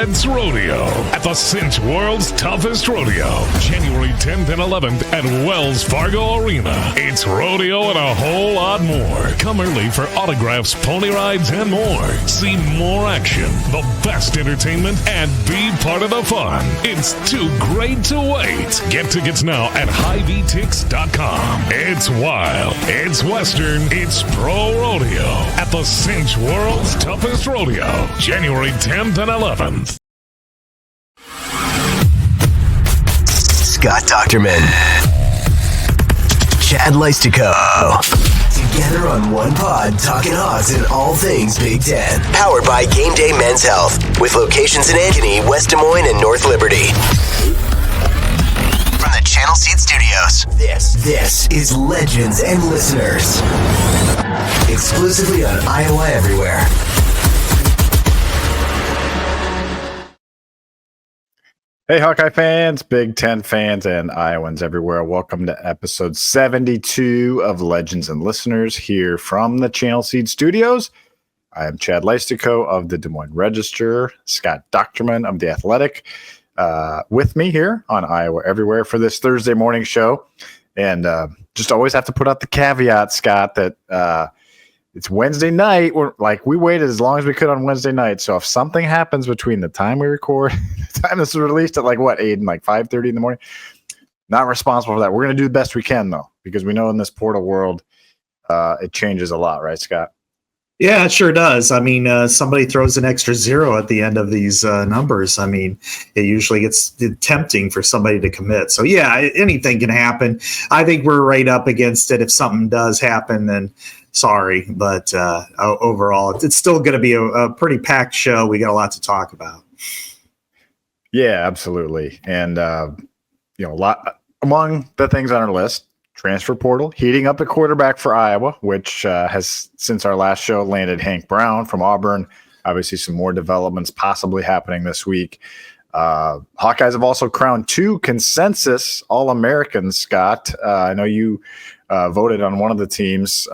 Let's Rodeo at the Cinch World's Toughest Rodeo, January 10th and 11th at Wells Fargo Arena. It's rodeo and a whole lot more. Come early for autographs, pony rides, and more. See more action, the best entertainment, and be part of the fun. It's too great to wait. Get tickets now at HiVTix.com. It's wild, it's western, it's pro rodeo at the Cinch World's Toughest Rodeo, January 10th and 11th. Scott Dochterman, Chad Leistikow, together on one pod, talking odds and all things Big Ten. Powered by Gameday Men's Health, with locations in Ankeny, West Des Moines, and North Liberty. From the Channel Seed Studios, this is Legends and Listeners, exclusively on Iowa Everywhere. Hey, Hawkeye fans, Big Ten fans, and Iowans everywhere. Welcome to episode 72 of Legends and Listeners here from the Channel Seed Studios. I am Chad Leistikow of the Des Moines Register, Scott Dochterman of The Athletic, with me here on Iowa Everywhere for this Thursday morning show. And just always have to put out the caveat, Scott, that it's Wednesday night. We waited as long as we could on Wednesday night. So if something happens between the time we record, the time this is released at 8 and 5:30 in the morning, not responsible for that. We're going to do the best we can, though, because we know in this portal world, it changes a lot, right, Scott? Yeah, it sure does. I mean, somebody throws an extra zero at the end of these numbers. I mean, it usually gets tempting for somebody to commit. So, yeah, anything can happen. I think we're right up against it. If something does happen, then sorry. But overall, it's still going to be a pretty packed show. We got a lot to talk about. Yeah, absolutely. And, a lot among the things on our list. Transfer portal, heating up the quarterback for Iowa, which has, since our last show, landed Hank Brown from Auburn. Obviously, some more developments possibly happening this week. Hawkeyes have also crowned 2 consensus All-Americans, Scott. I know you voted on one of the teams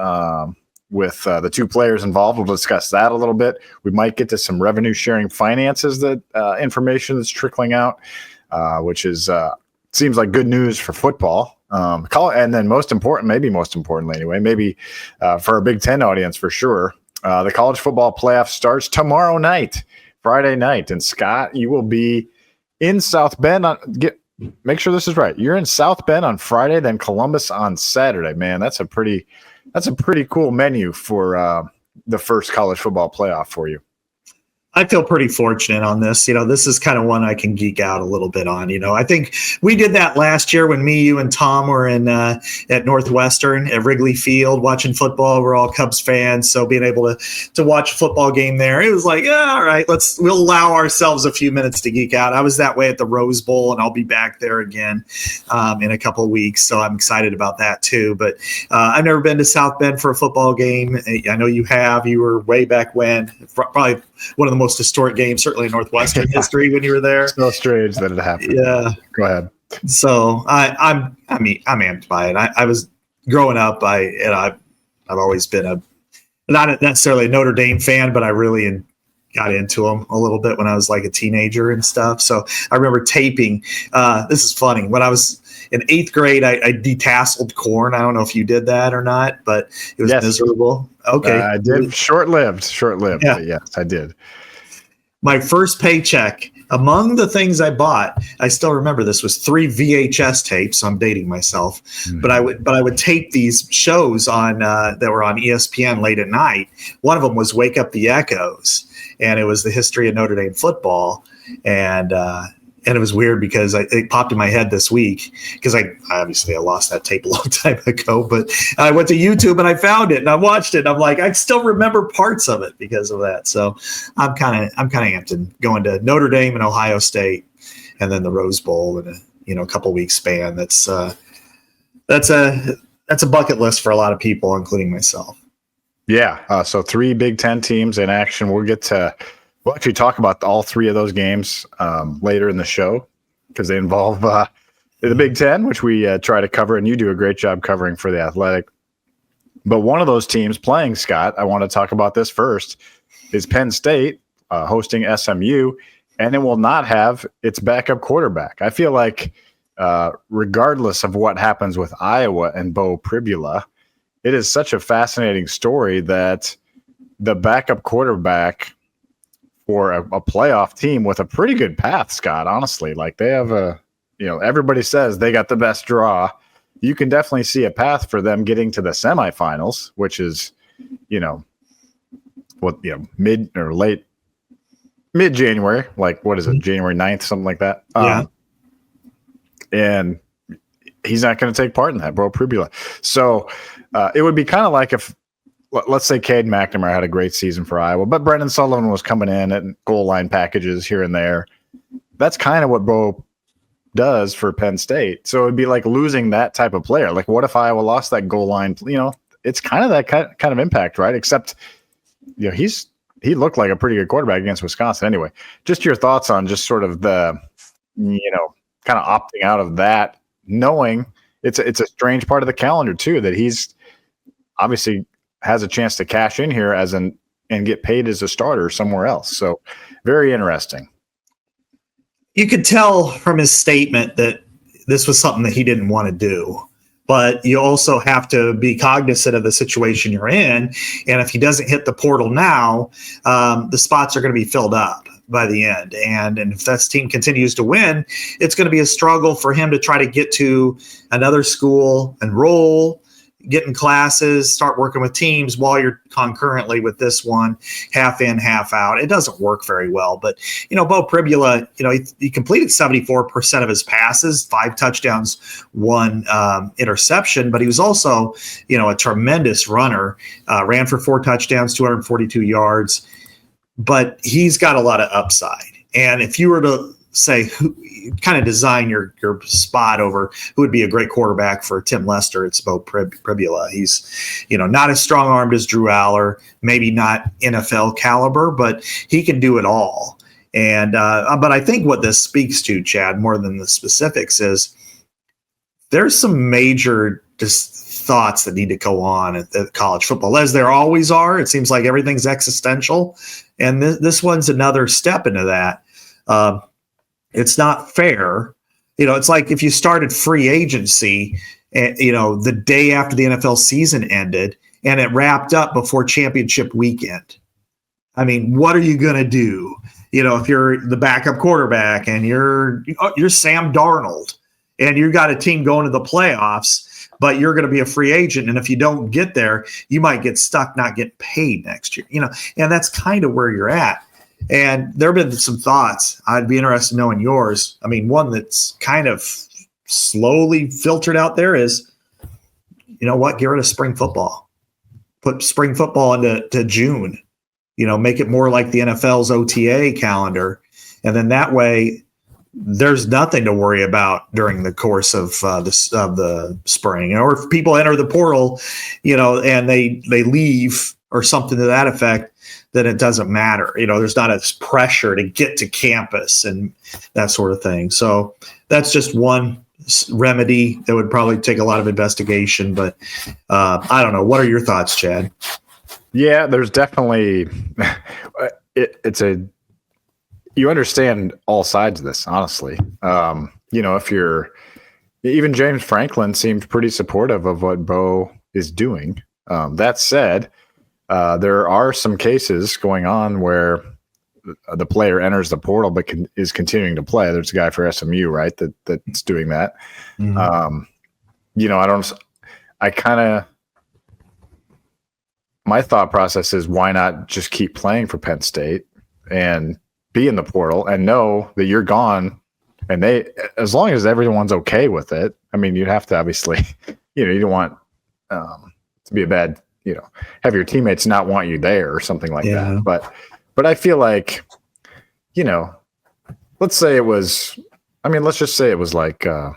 with the 2 players involved. We'll discuss that a little bit. We might get to some revenue-sharing finances that information that's trickling out, which is seems like good news for football. And then most importantly anyway, maybe for our Big Ten audience for sure, the college football playoff starts tomorrow night, Friday night. And Scott, you will be in South Bend. Make sure this is right. You're in South Bend on Friday, then Columbus on Saturday. Man, that's a pretty cool menu for the first college football playoff for you. I feel pretty fortunate on this. This is kind of one I can geek out a little bit on. I think we did that last year when me, you, and Tom were in at Northwestern at Wrigley Field watching football. We're all Cubs fans, so being able to watch a football game there, it was like, yeah, all right, we'll allow ourselves a few minutes to geek out. I was that way at the Rose Bowl, and I'll be back there again in a couple of weeks, so I'm excited about that too. But I've never been to South Bend for a football game. I know you have. You were way back when, probably one of the most historic games, certainly in Northwestern history when you were there. So strange that it happened. Yeah. Go ahead. So I'm amped by it. I was growing up. I've always been not necessarily a Notre Dame fan, but I really got into them a little bit when I was like a teenager and stuff. So I remember taping. This is funny. When I was in 8th grade, I detasseled corn. I don't know if you did that or not, but it was miserable. Okay. I did. Short-lived. Yeah. But yes, I did. My first paycheck, among the things I bought, I still remember this, was 3 VHS tapes. So I'm dating myself, but I would tape these shows on that were on ESPN late at night. One of them was Wake Up the Echoes, and it was the history of Notre Dame football. And it was weird because it popped in my head this week because I lost that tape a long time ago, but I went to YouTube and I found it and I watched it. And I'm like, I still remember parts of it because of that. So I'm kind of amped and going to Notre Dame and Ohio State and then the Rose Bowl in a couple weeks span. That's a bucket list for a lot of people, including myself. Yeah. So 3 Big Ten teams in action. We'll actually talk about all 3 of those games later in the show because they involve the Big Ten, which we try to cover, and you do a great job covering for The Athletic. But one of those teams playing, Scott, I want to talk about this first, is Penn State hosting SMU. and it will not have its backup quarterback. I feel like regardless of what happens with Iowa and Bo Pribula, it is such a fascinating story that the backup quarterback for a playoff team with a pretty good path, Scott, honestly, like they have everybody says they got the best draw. You can definitely see a path for them getting to the semifinals, which is, mid-January, like what is it, January 9th, something like that. Yeah. And he's not going to take part in that, Bo Pribula. So it would be kind of like if, let's say Cade McNamara had a great season for Iowa, but Brendan Sullivan was coming in at goal line packages here and there. That's kind of what Bo does for Penn State. So it'd be like losing that type of player. Like what if Iowa lost that goal line? It's kind of that kind of impact, right? Except, he looked like a pretty good quarterback against Wisconsin. Anyway, just your thoughts on just sort of the, kind of opting out of that, knowing it's a strange part of the calendar too, that he's obviously has a chance to cash in here and get paid as a starter somewhere else. So very interesting. You could tell from his statement that this was something that he didn't want to do, but you also have to be cognizant of the situation you're in. And if he doesn't hit the portal now, the spots are going to be filled up by the end. And if that team continues to win, it's going to be a struggle for him to try to get to another school, enroll, get in classes, start working with teams while you're concurrently with this one, half in, half out. It doesn't work very well. But, Bo Pribula, he completed 74% of his passes, 5 touchdowns, 1 interception, but he was also, a tremendous runner, ran for 4 touchdowns, 242 yards, but he's got a lot of upside. And if you were to say kind of design your spot over who would be a great quarterback for Tim Lester, it's Bo Pribula. He's, not as strong-armed as Drew Aller, maybe not NFL caliber, but he can do it all. And but I think what this speaks to, Chad, more than the specifics, is there's some major thoughts that need to go on at college football, as there always are. It seems like everything's existential, and this one's another step into that. It's not fair. It's like if you started free agency, the day after the NFL season ended and it wrapped up before championship weekend. I mean, what are you going to do? If you're the backup quarterback and you're Sam Darnold and you got a team going to the playoffs, but you're going to be a free agent. And if you don't get there, you might get stuck not getting paid next year, and that's kind of where you're at. And there have been some thoughts. I'd be interested in knowing yours. I mean, one that's kind of slowly filtered out there is, get rid of spring football. Put spring football into June. Make it more like the NFL's OTA calendar. And then that way, there's nothing to worry about during the course of the spring. Or if people enter the portal, and they leave or something to that effect, then it doesn't matter. There's not as pressure to get to campus and that sort of thing. So that's just one remedy that would probably take a lot of investigation. But I don't know. What are your thoughts, Chad? Yeah, there's definitely you understand all sides of this, honestly. If even James Franklin seemed pretty supportive of what Bo is doing. That said, there are some cases going on where the player enters the portal but is continuing to play. There's a guy for SMU, right, that's doing that. Mm-hmm. My thought process is, why not just keep playing for Penn State and be in the portal and know that you're gone, and as long as everyone's okay with it. I mean, you'd have to obviously, you don't want to be a bad, have your teammates not want you there or something like that. But I feel like, let's just say it was like a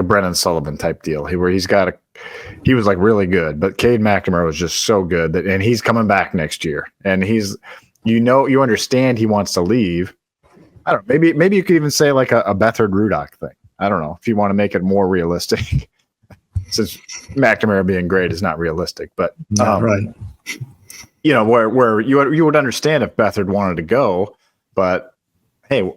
Brennan Sullivan type deal where he was like really good, but Cade McNamara was just so good and he's coming back next year, and you understand he wants to leave. I don't know, maybe you could even say like a Bethard Rudock thing. I don't know if you want to make it more realistic. Since McNamara being great is not realistic, but right. Where you would understand if Bethard wanted to go, but hey,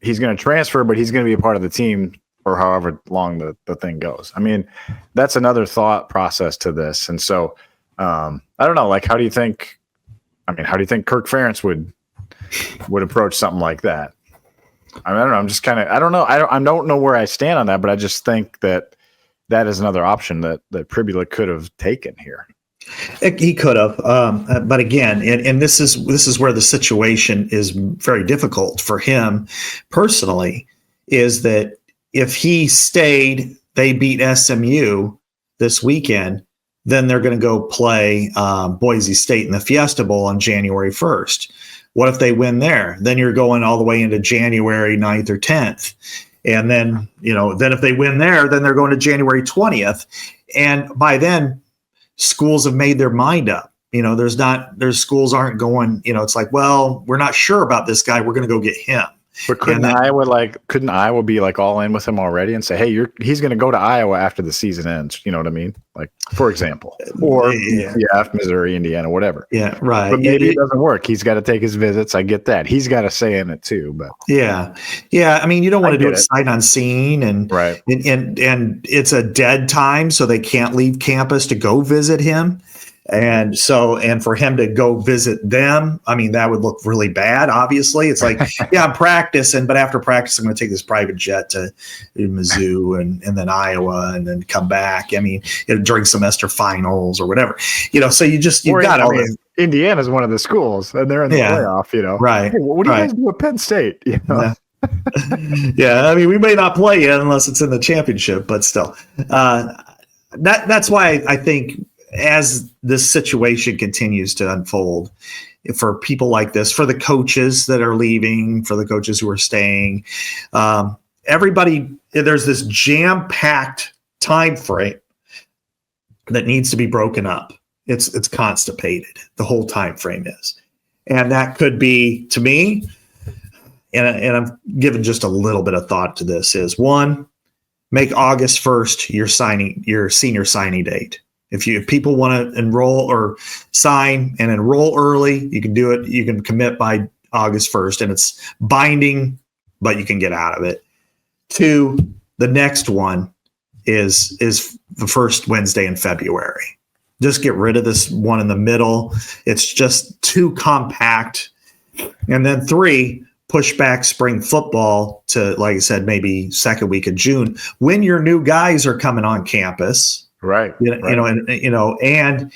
he's going to transfer, but he's going to be a part of the team for however long the thing goes. I mean, that's another thought process to this. And so I don't know, like, how do you think Kirk Ferentz would approach something like that? I don't know. I'm just kind of, I don't know. I don't know where I stand on that, but I just think that is another option that Pribula could have taken here. He could have, but again, and this is where the situation is very difficult for him personally. Is that if he stayed, they beat SMU this weekend, then they're going to go play Boise State in the Fiesta Bowl on January 1st. What if they win there? Then you're going all the way into January 9th or 10th. And then, then if they win there, then they're going to January 20th. And by then, schools have made their mind up. There's schools aren't going, it's like, well, we're not sure about this guy. We're going to go get him. But couldn't Iowa be like all in with him already and say, hey, he's going to go to Iowa after the season ends? You know what I mean? Like, for example, or Missouri, Indiana, whatever. Yeah, right. But maybe it doesn't work. He's got to take his visits. I get that. He's got a say in it too. But yeah. I mean, you don't want to do it sight unseen, and right. And it's a dead time, so they can't leave campus to go visit him. And for him to go visit them, I mean, that would look really bad. Obviously, it's like, yeah, I'm practicing, but after practice, I'm going to take this private jet to Mizzou and then Iowa and then come back. I mean, during semester finals or whatever, so you've got all this. Indiana's one of the schools and they're in the playoff, Right. Hey, what do you guys do at Penn State? Yeah. Yeah. I mean, we may not play yet unless it's in the championship, but still, that's why I think, as this situation continues to unfold for people like this, for the coaches that are leaving, for the coaches who are staying, everybody, there's this jam-packed time frame that needs to be broken up. It's constipated. The whole time frame is. And that could be, to me, and I'm giving just a little bit of thought to this, is one, make August 1st your senior signing date. If people want to enroll or sign and enroll early, you can do it. You can commit by August 1st, and it's binding, but you can get out of it. 2, the next one is the first Wednesday in February. Just get rid of this one in the middle. It's just too compact. And then 3, push back spring football to, like I said, maybe second week of June, when your new guys are coming on campus. Right. And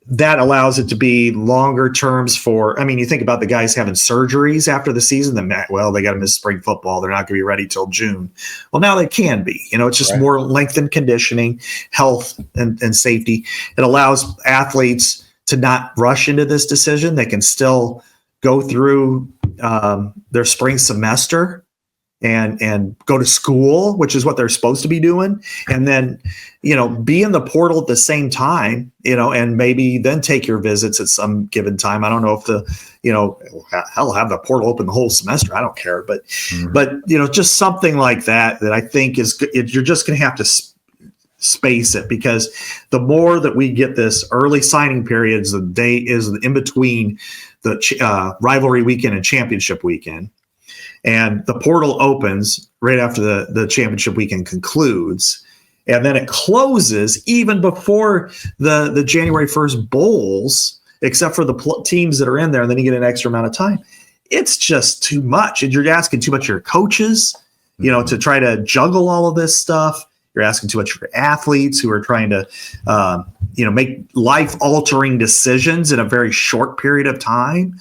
that allows it to be longer terms for, I mean, you think about the guys having surgeries after the season, they got to miss spring football. They're not going to be ready till June. Well, now they can be, it's just more lengthened conditioning, health and safety. It allows athletes to not rush into this decision. They can still go through their spring semester and go to school, which is what they're supposed to be doing. And then, be in the portal at the same time, and maybe then take your visits at some given time. I don't know if hell, have the portal open the whole semester. I don't care. But, just something like that I think is good. You're just going to have to space it, because the more that we get this early signing periods, the day is in between the rivalry weekend and championship weekend. And the portal opens right after the championship weekend concludes. And then it closes even before the January 1st bowls, except for the teams that are in there. And then you get an extra amount of time. It's just too much. And you're asking too much of your coaches, to try to juggle all of this stuff. You're asking too much of your athletes who are trying to, make life-altering decisions in a very short period of time.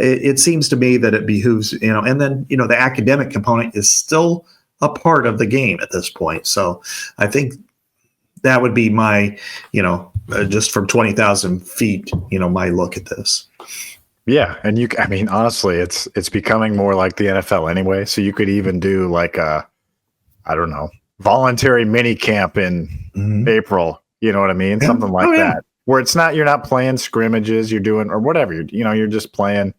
It seems to me that it behooves, and then, the academic component is still a part of the game at this point. So I think that would be my, just from 20,000 feet, my look at this. Yeah. And honestly, it's becoming more like the NFL anyway. So you could even do like voluntary mini camp in April. You know what I mean? Yeah. Something like that. Where you're not playing scrimmages, you're doing, or whatever, you're just playing,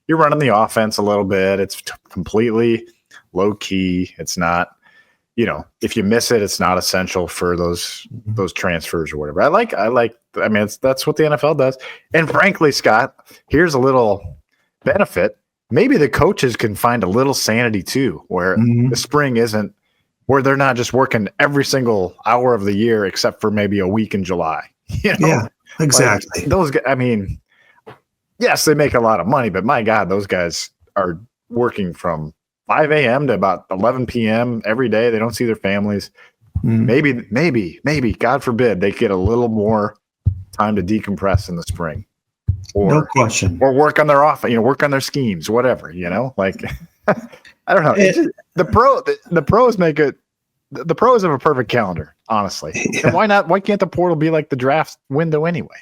you're running the offense a little bit. It's completely low key. It's not, if you miss it, it's not essential for those transfers or whatever. That's what the NFL does. And frankly, Scott, here's a little benefit. maybe the coaches can find a little sanity too, where the spring isn't, where they're not just working every single hour of the year except for maybe a week in July. Yeah, exactly. Like those guys, I mean, yes, they make a lot of money, but my God, those guys are working from 5 a.m. to about 11 p.m. every day. They don't see their families. Maybe, God forbid, they get a little more time to decompress in the spring. Or, no question. Or work on their work on their schemes, whatever, like I don't know. The pros have a perfect calendar, honestly. Yeah. And why can't the portal be like the draft window anyway?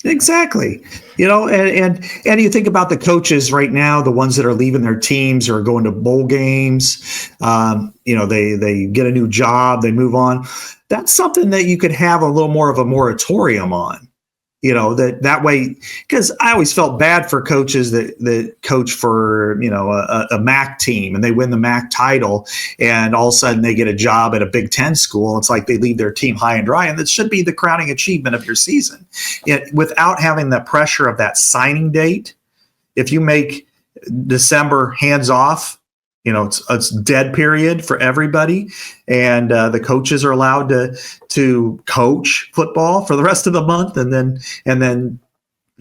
Exactly. And you think about the coaches right now, the ones that are leaving their teams or going to bowl games, they get a new job, they move on. That's something that you could have a little more of a moratorium on, that way, because I always felt bad for coaches that coach for, a MAC team and they win the MAC title and all of a sudden they get a job at a Big Ten school. It's like they leave their team high and dry, and that should be the crowning achievement of your season. Yet without having the pressure of that signing date, if you make December hands off, it's dead period for everybody, and the coaches are allowed to coach football for the rest of the month, and then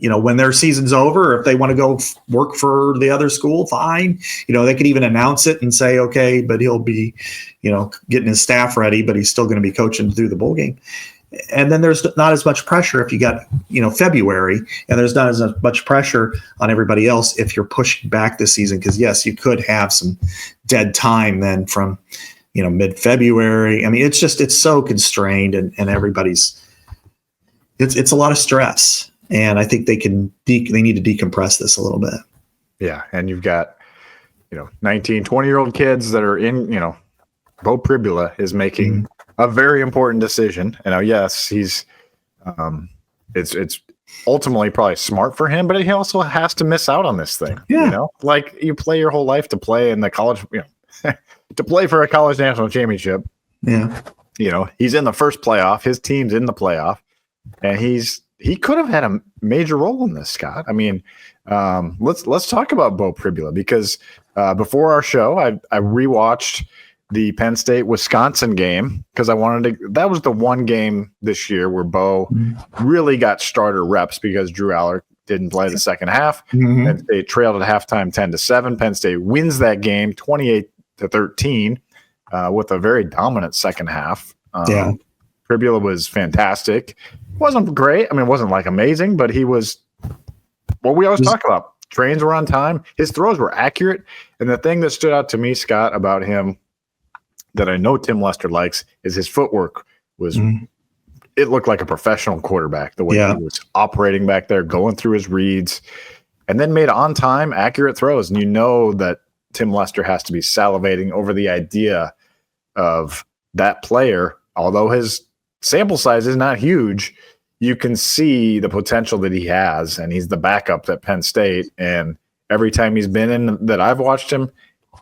when their season's over, if they want to go work for the other school, fine. They could even announce it and say, okay, but he'll be, getting his staff ready, but he's still going to be coaching through the bowl game. And then there's not as much pressure if you got, February, and there's not as much pressure on everybody else if you're pushing back this season. Because yes, you could have some dead time then from, mid-February. I mean, it's so constrained, and everybody's, it's a lot of stress. And I think they need to decompress this a little bit. Yeah. And you've got, 19, 20-year-old kids that are in, Bo Pribula is making a very important decision. And yes, he's it's ultimately probably smart for him, but he also has to miss out on this thing. Yeah. Like you play your whole life to play in the college, to play for a college national championship. Yeah. He's in the first playoff, his team's in the playoff, and he could have had a major role in this, Scott. I mean, let's talk about Bo Pribula, because before our show, I rewatched the Penn State Wisconsin game because that was the one game this year where Bo really got starter reps because Drew Aller didn't play the second half. Penn State trailed at halftime 10-7. Penn State wins that game 28-13 with a very dominant second half. Pribula was fantastic. Wasn't great. I mean, it wasn't like amazing, but he was what we always talk about. Trains were on time. His throws were accurate. And the thing that stood out to me, Scott, about him that I know Tim Lester likes is his footwork was it looked like a professional quarterback, the way he was operating back there, going through his reads, and then made on-time, accurate throws. And that Tim Lester has to be salivating over the idea of that player. Although his sample size is not huge, you can see the potential that he has, and he's the backup at Penn State. And every time he's been in that I've watched him,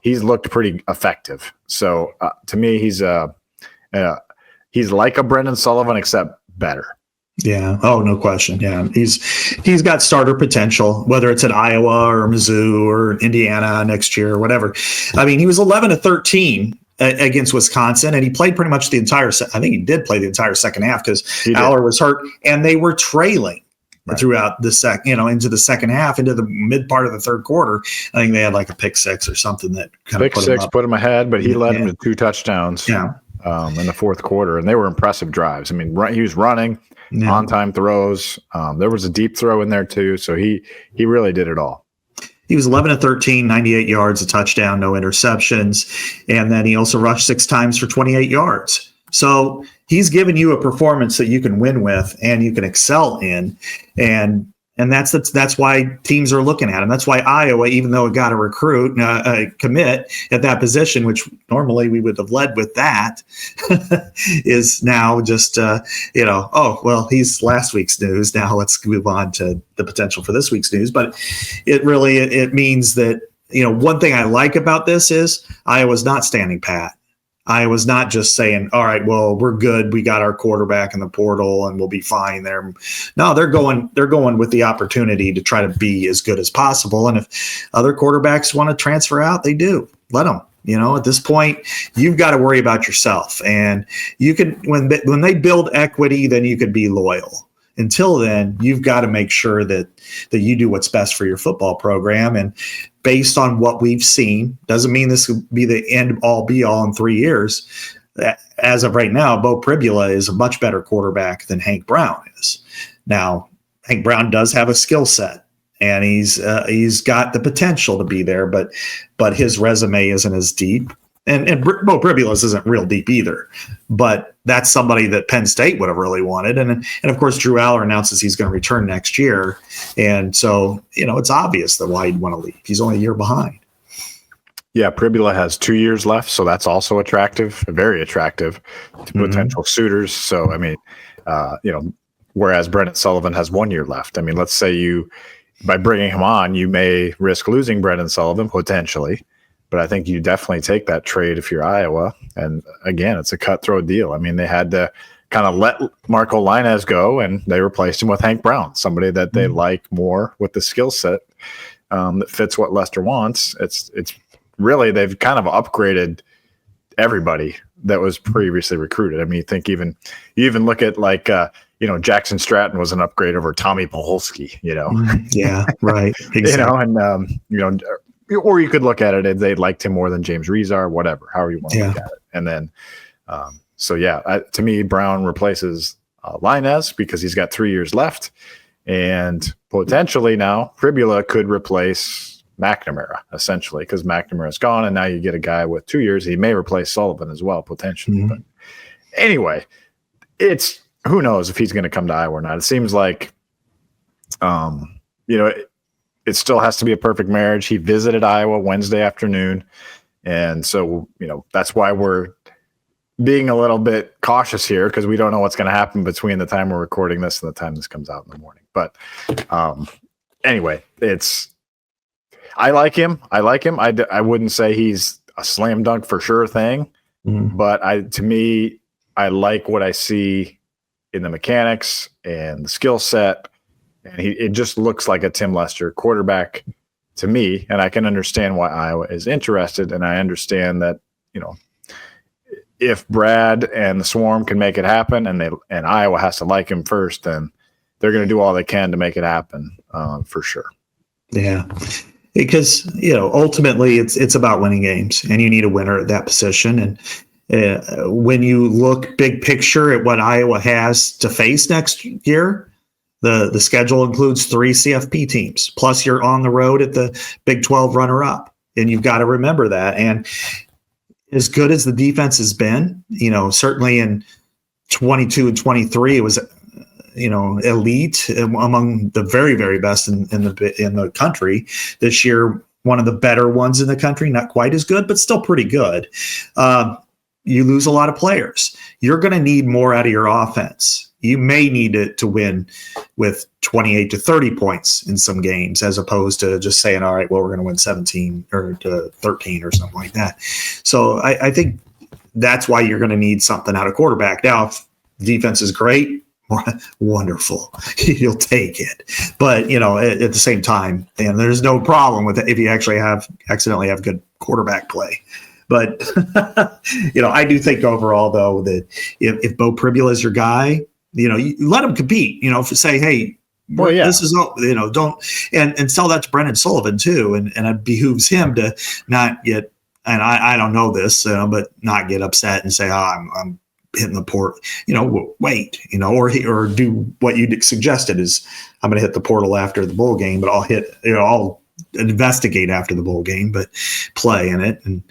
he's looked pretty effective. So to me, he's like a Brendan Sullivan, except better. Yeah. Oh, no question. Yeah. He's got starter potential, whether it's at Iowa or Mizzou or Indiana next year or whatever. I mean, he was 11-13 against Wisconsin, and he played pretty much the entire I think he did play the entire second half because Aller was hurt, and they were trailing throughout the into the second half, into the mid part of the third quarter. I think they had like a pick six or something that kind of put him ahead, but he led him to 2 touchdowns in the fourth quarter, and they were impressive drives. I mean, he was running on-time throws. There was a deep throw in there too, so he really did it all. He was 11-13, 98 yards, a touchdown, no interceptions. And then he also rushed 6 times for 28 yards. So he's given you a performance that you can win with and you can excel in. And that's why teams are looking at him. That's why Iowa, even though it got a recruit, commit at that position, which normally we would have led with that, is now just, he's last week's news. Now let's move on to the potential for this week's news. But it means that, one thing I like about this is Iowa's not standing pat. Iowa's not just saying, all right, well, we're good. We got our quarterback in the portal and we'll be fine there. No, they're going with the opportunity to try to be as good as possible. And if other quarterbacks want to transfer out, they do. Let them. At this point, you've got to worry about yourself. And you can, when they build equity, then you could be loyal. Until then, you've got to make sure that you do what's best for your football program. And based on what we've seen, doesn't mean this will be the end all be all in 3 years. As of right now, Bo Pribula is a much better quarterback than Hank Brown is. Now, Hank Brown does have a skill set, and he's got the potential to be there, but his resume isn't as deep. And Bo Pribula's isn't real deep either, but that's somebody that Penn State would have really wanted. And of course, Drew Aller announces he's going to return next year. And so, it's obvious that why he'd want to leave. He's only a year behind. Yeah, Pribula has 2 years left, so that's also attractive, very attractive to potential suitors. So, whereas Brendan Sullivan has 1 year left. Let's say by bringing him on, you may risk losing Brendan Sullivan potentially. But I think you definitely take that trade if you're Iowa. And again, it's a cutthroat deal. They had to kind of let Marco Linez go, and they replaced him with Hank Brown, somebody that they like more with the skill set that fits what Lester wants. It's really, they've kind of upgraded everybody that was previously recruited. You think you even look at Jackson Stratton was an upgrade over Tommy Polsky, Yeah, right. Exactly. Or you could look at it as they liked him more than James Rezar, whatever, however you want to look at it. And then, to me, Brown replaces Linez because he's got 3 years left. And potentially now, Pribula could replace McNamara, essentially, because McNamara's gone. And now you get a guy with 2 years. He may replace Sullivan as well, potentially. But anyway, who knows if he's going to come to Iowa or not. It seems like, it still has to be a perfect marriage. He visited Iowa Wednesday afternoon. And so, that's why we're being a little bit cautious here, because we don't know what's going to happen between the time we're recording this and the time this comes out in the morning. But anyway, I like him. I wouldn't say he's a slam dunk for sure thing, but to me, I like what I see in the mechanics and the skill set. And it just looks like a Tim Lester quarterback to me, and I can understand why Iowa is interested. And I understand that, if Brad and the Swarm can make it happen, and Iowa has to like him first, then they're going to do all they can to make it happen for sure. Yeah, because ultimately it's about winning games, and you need a winner at that position. And when you look big picture at what Iowa has to face next year. The schedule includes 3 CFP teams, plus you're on the road at the Big 12 runner-up, and you've got to remember that. And as good as the defense has been, certainly in 22 and 23, it was, elite among the very, very best in the country. This year, one of the better ones in the country, not quite as good, but still pretty good. You lose a lot of players. You're going to need more out of your offense. You may need it to win with 28 to 30 points in some games, as opposed to just saying, all right, well, we're going to win 17 or to 13 or something like that. So I think that's why you're going to need something out of quarterback. Now, if defense is great, wonderful. You'll take it. But, at the same time, and there's no problem with it if you actually accidentally have good quarterback play. But, I do think overall, though, that if Bo Pribula is your guy, you let him compete, say, hey, this is, don't, and sell that to Brendan Sullivan too. And it behooves him to not get, and I don't know this, but not get upset and say, I'm hitting the port, wait, or do what you suggested is I'm going to hit the portal after the bowl game, but I'll investigate after the bowl game, but play in it. And,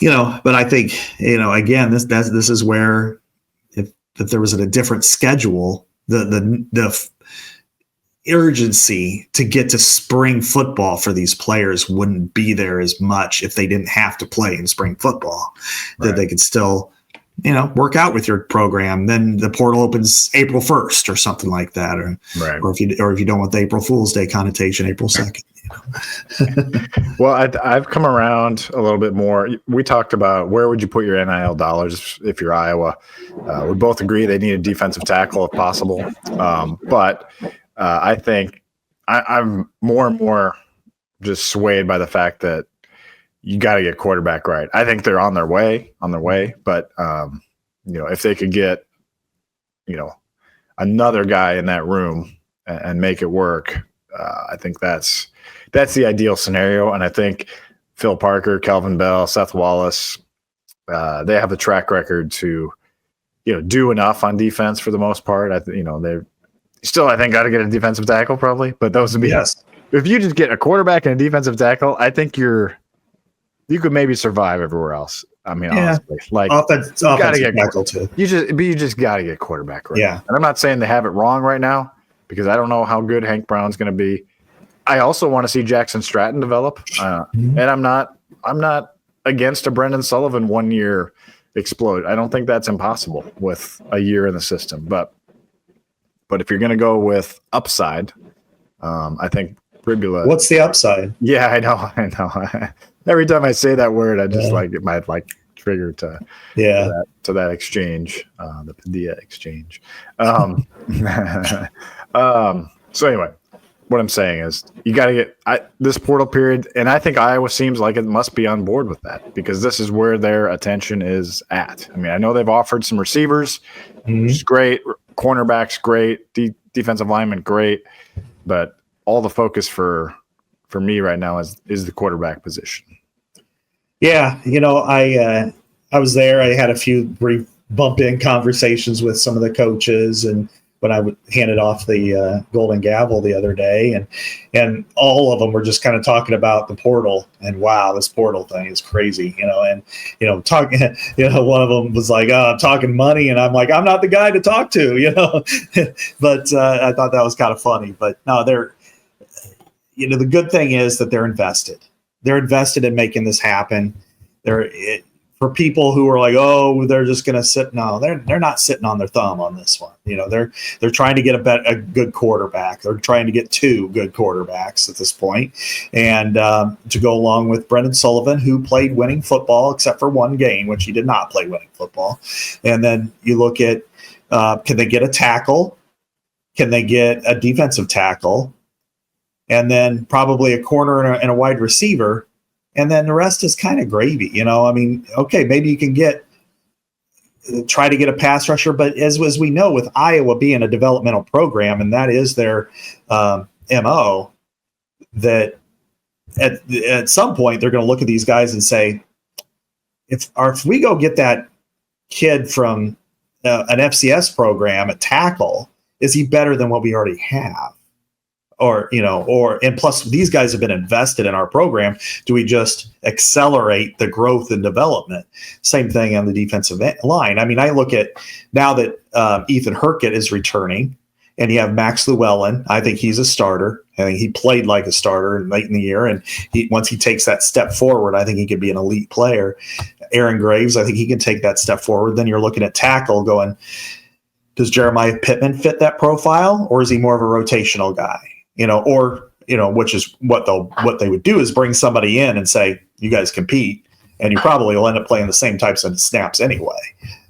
but I think, again, this is where, if there was a different schedule, the urgency to get to spring football for these players wouldn't be there as much if they didn't have to play in spring football. Right. That they could still work out with your program. Then the portal opens April 1st or something like that, or if you don't want the April Fool's Day connotation, April 2nd. Well, I've come around a little bit more. We talked about where would you put your NIL dollars if you're Iowa. We both agree they need a defensive tackle if possible. But I think I'm more and more just swayed by the fact that you got to get quarterback right. I think they're on their way, but if they could get, another guy in that room and make it work, I think that's the ideal scenario. And I think Phil Parker, Kelvin Bell, Seth Wallace, they have the track record to, do enough on defense for the most part. They're still, I think, got to get a defensive tackle probably, but those would be, yes. If you just get a quarterback and a defensive tackle, I think you could maybe survive everywhere else. I mean, honestly, like offensive tackle too. You just got to get quarterback right. Yeah. And I'm not saying they have it wrong right now because I don't know how good Hank Brown's going to be. I also want to see Jackson Stratton develop, and I'm not against a Brendan Sullivan 1 year explode. I don't think that's impossible with a year in the system. But if you're going to go with upside, I think Ribula. What's the upside? Yeah, I know. Every time I say that word, I just it might trigger to that exchange, the Padilla exchange. So anyway, what I'm saying is you got to get this portal period, and I think Iowa seems like it must be on board with that because this is where their attention is at. I mean, I know they've offered some receivers, which is great, cornerbacks great, defensive linemen great, but all the focus for me right now is the quarterback position. Yeah, I was there. I had a few brief bump-in conversations with some of the coaches, and when I handed off the Golden Gavel the other day, and all of them were just kind of talking about the portal, and wow, this portal thing is crazy, talking. One of them was like, "I'm talking money," and I'm like, "I'm not the guy to talk to," But I thought that was kind of funny. But no, they're, the good thing is that they're invested. They're invested in making this happen. For people who are like, oh, they're just going to sit. No, they're not sitting on their thumb on this one. They're trying to get a good quarterback. They're trying to get two good quarterbacks at this point, and to go along with Brendan Sullivan, who played winning football except for one game, which he did not play winning football. And then you look at, can they get a tackle? Can they get a defensive tackle? And then probably a corner and a wide receiver. And then the rest is kind of gravy, okay, maybe you can try to get a pass rusher, but as we know, with Iowa being a developmental program, and that is their MO, that at some point they're going to look at these guys and say, if we go get that kid from an FCS program at tackle, is he better than what we already have? And plus these guys have been invested in our program. Do we just accelerate the growth and development? Same thing on the defensive line. I mean, I look at now that Ethan Herkett is returning and you have Max Llewellyn. I think he's a starter. I think he played like a starter late in the year. And once he takes that step forward, I think he could be an elite player. Aaron Graves, I think he can take that step forward. Then you're looking at tackle going, does Jeremiah Pittman fit that profile, or is he more of a rotational guy? Which is what they would do is bring somebody in and say, you guys compete, and you probably will end up playing the same types of snaps anyway.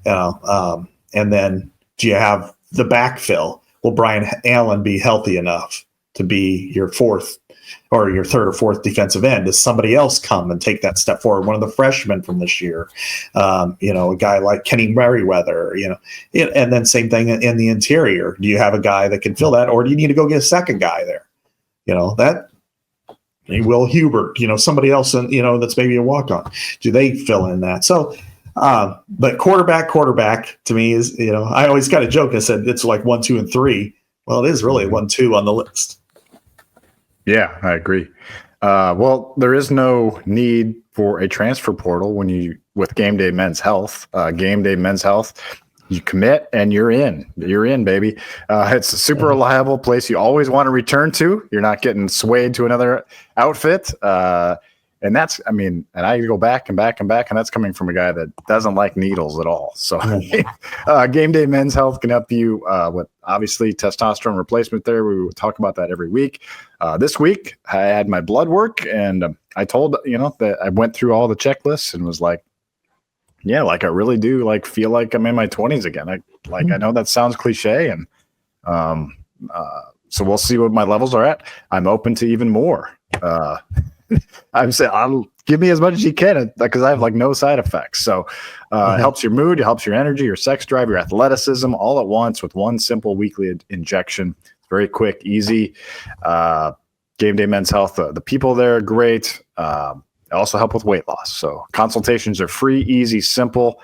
And then do you have the backfill? Will Brian Allen be healthy enough to be your fourth or your third or fourth defensive end? Does somebody else come and take that step forward? One of the freshmen from this year, a guy like Kenny Merriweather, and then same thing in the interior. Do you have a guy that can fill that, or do you need to go get a second guy there? Will Hubert, somebody else, that's maybe a walk-on. Do they fill in that? So, but quarterback to me is, I always kind of joke. I said it's like 1, 2, and 3. Well, it is really 1, 2 on the list. Yeah, I agree. Well, there is no need for a transfer portal with Gameday Men's Health. Gameday Men's Health, you commit and you're in. You're in, baby. It's a super reliable place you always want to return to. You're not getting swayed to another outfit. And that's, I mean, and I go back and back and back, and that's coming from a guy that doesn't like needles at all. So Game Day Men's Health can help you with obviously testosterone replacement there. We will talk about that every week. This week I had my blood work, and I told, that I went through all the checklists and was like, yeah, like I really do like feel like I'm in my 20s again. I know that sounds cliche, and so we'll see what my levels are at. I'm open to even more. I'm saying, I'll give me as much as you can because I have like no side effects. So it helps your mood, it helps your energy, your sex drive, your athleticism all at once with one simple weekly injection. It's very quick, easy. Game Day Men's Health, the people there are great. They also help with weight loss. So consultations are free, easy, simple,